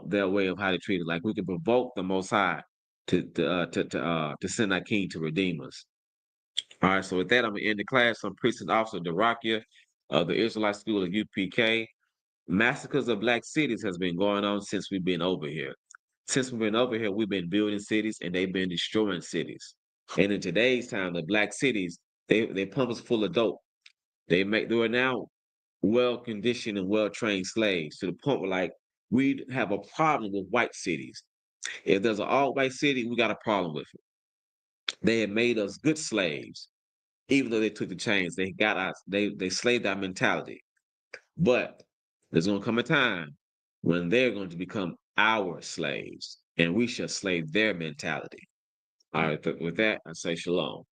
[SPEAKER 8] their way of how they treat it. Like we can provoke the Most High to send our King to redeem us. All right. So with that, I'm gonna end the class. I'm Precinct Officer Darakia of the Israelite School of UPK. Massacres of black cities has been going on since we've been over here. Since we've been over here, we've been building cities and they've been destroying cities. And in today's time, the black cities, they pump us full of dope. They are now well-conditioned and well-trained slaves to the point where like we have a problem with white cities. If there's an all-white city, we got a problem with it. They have made us good slaves, even though they took the chains. They got us, they slaved our mentality. But there's going to come a time when they're going to become our slaves, and we shall slave their mentality. All right, with that, I say shalom.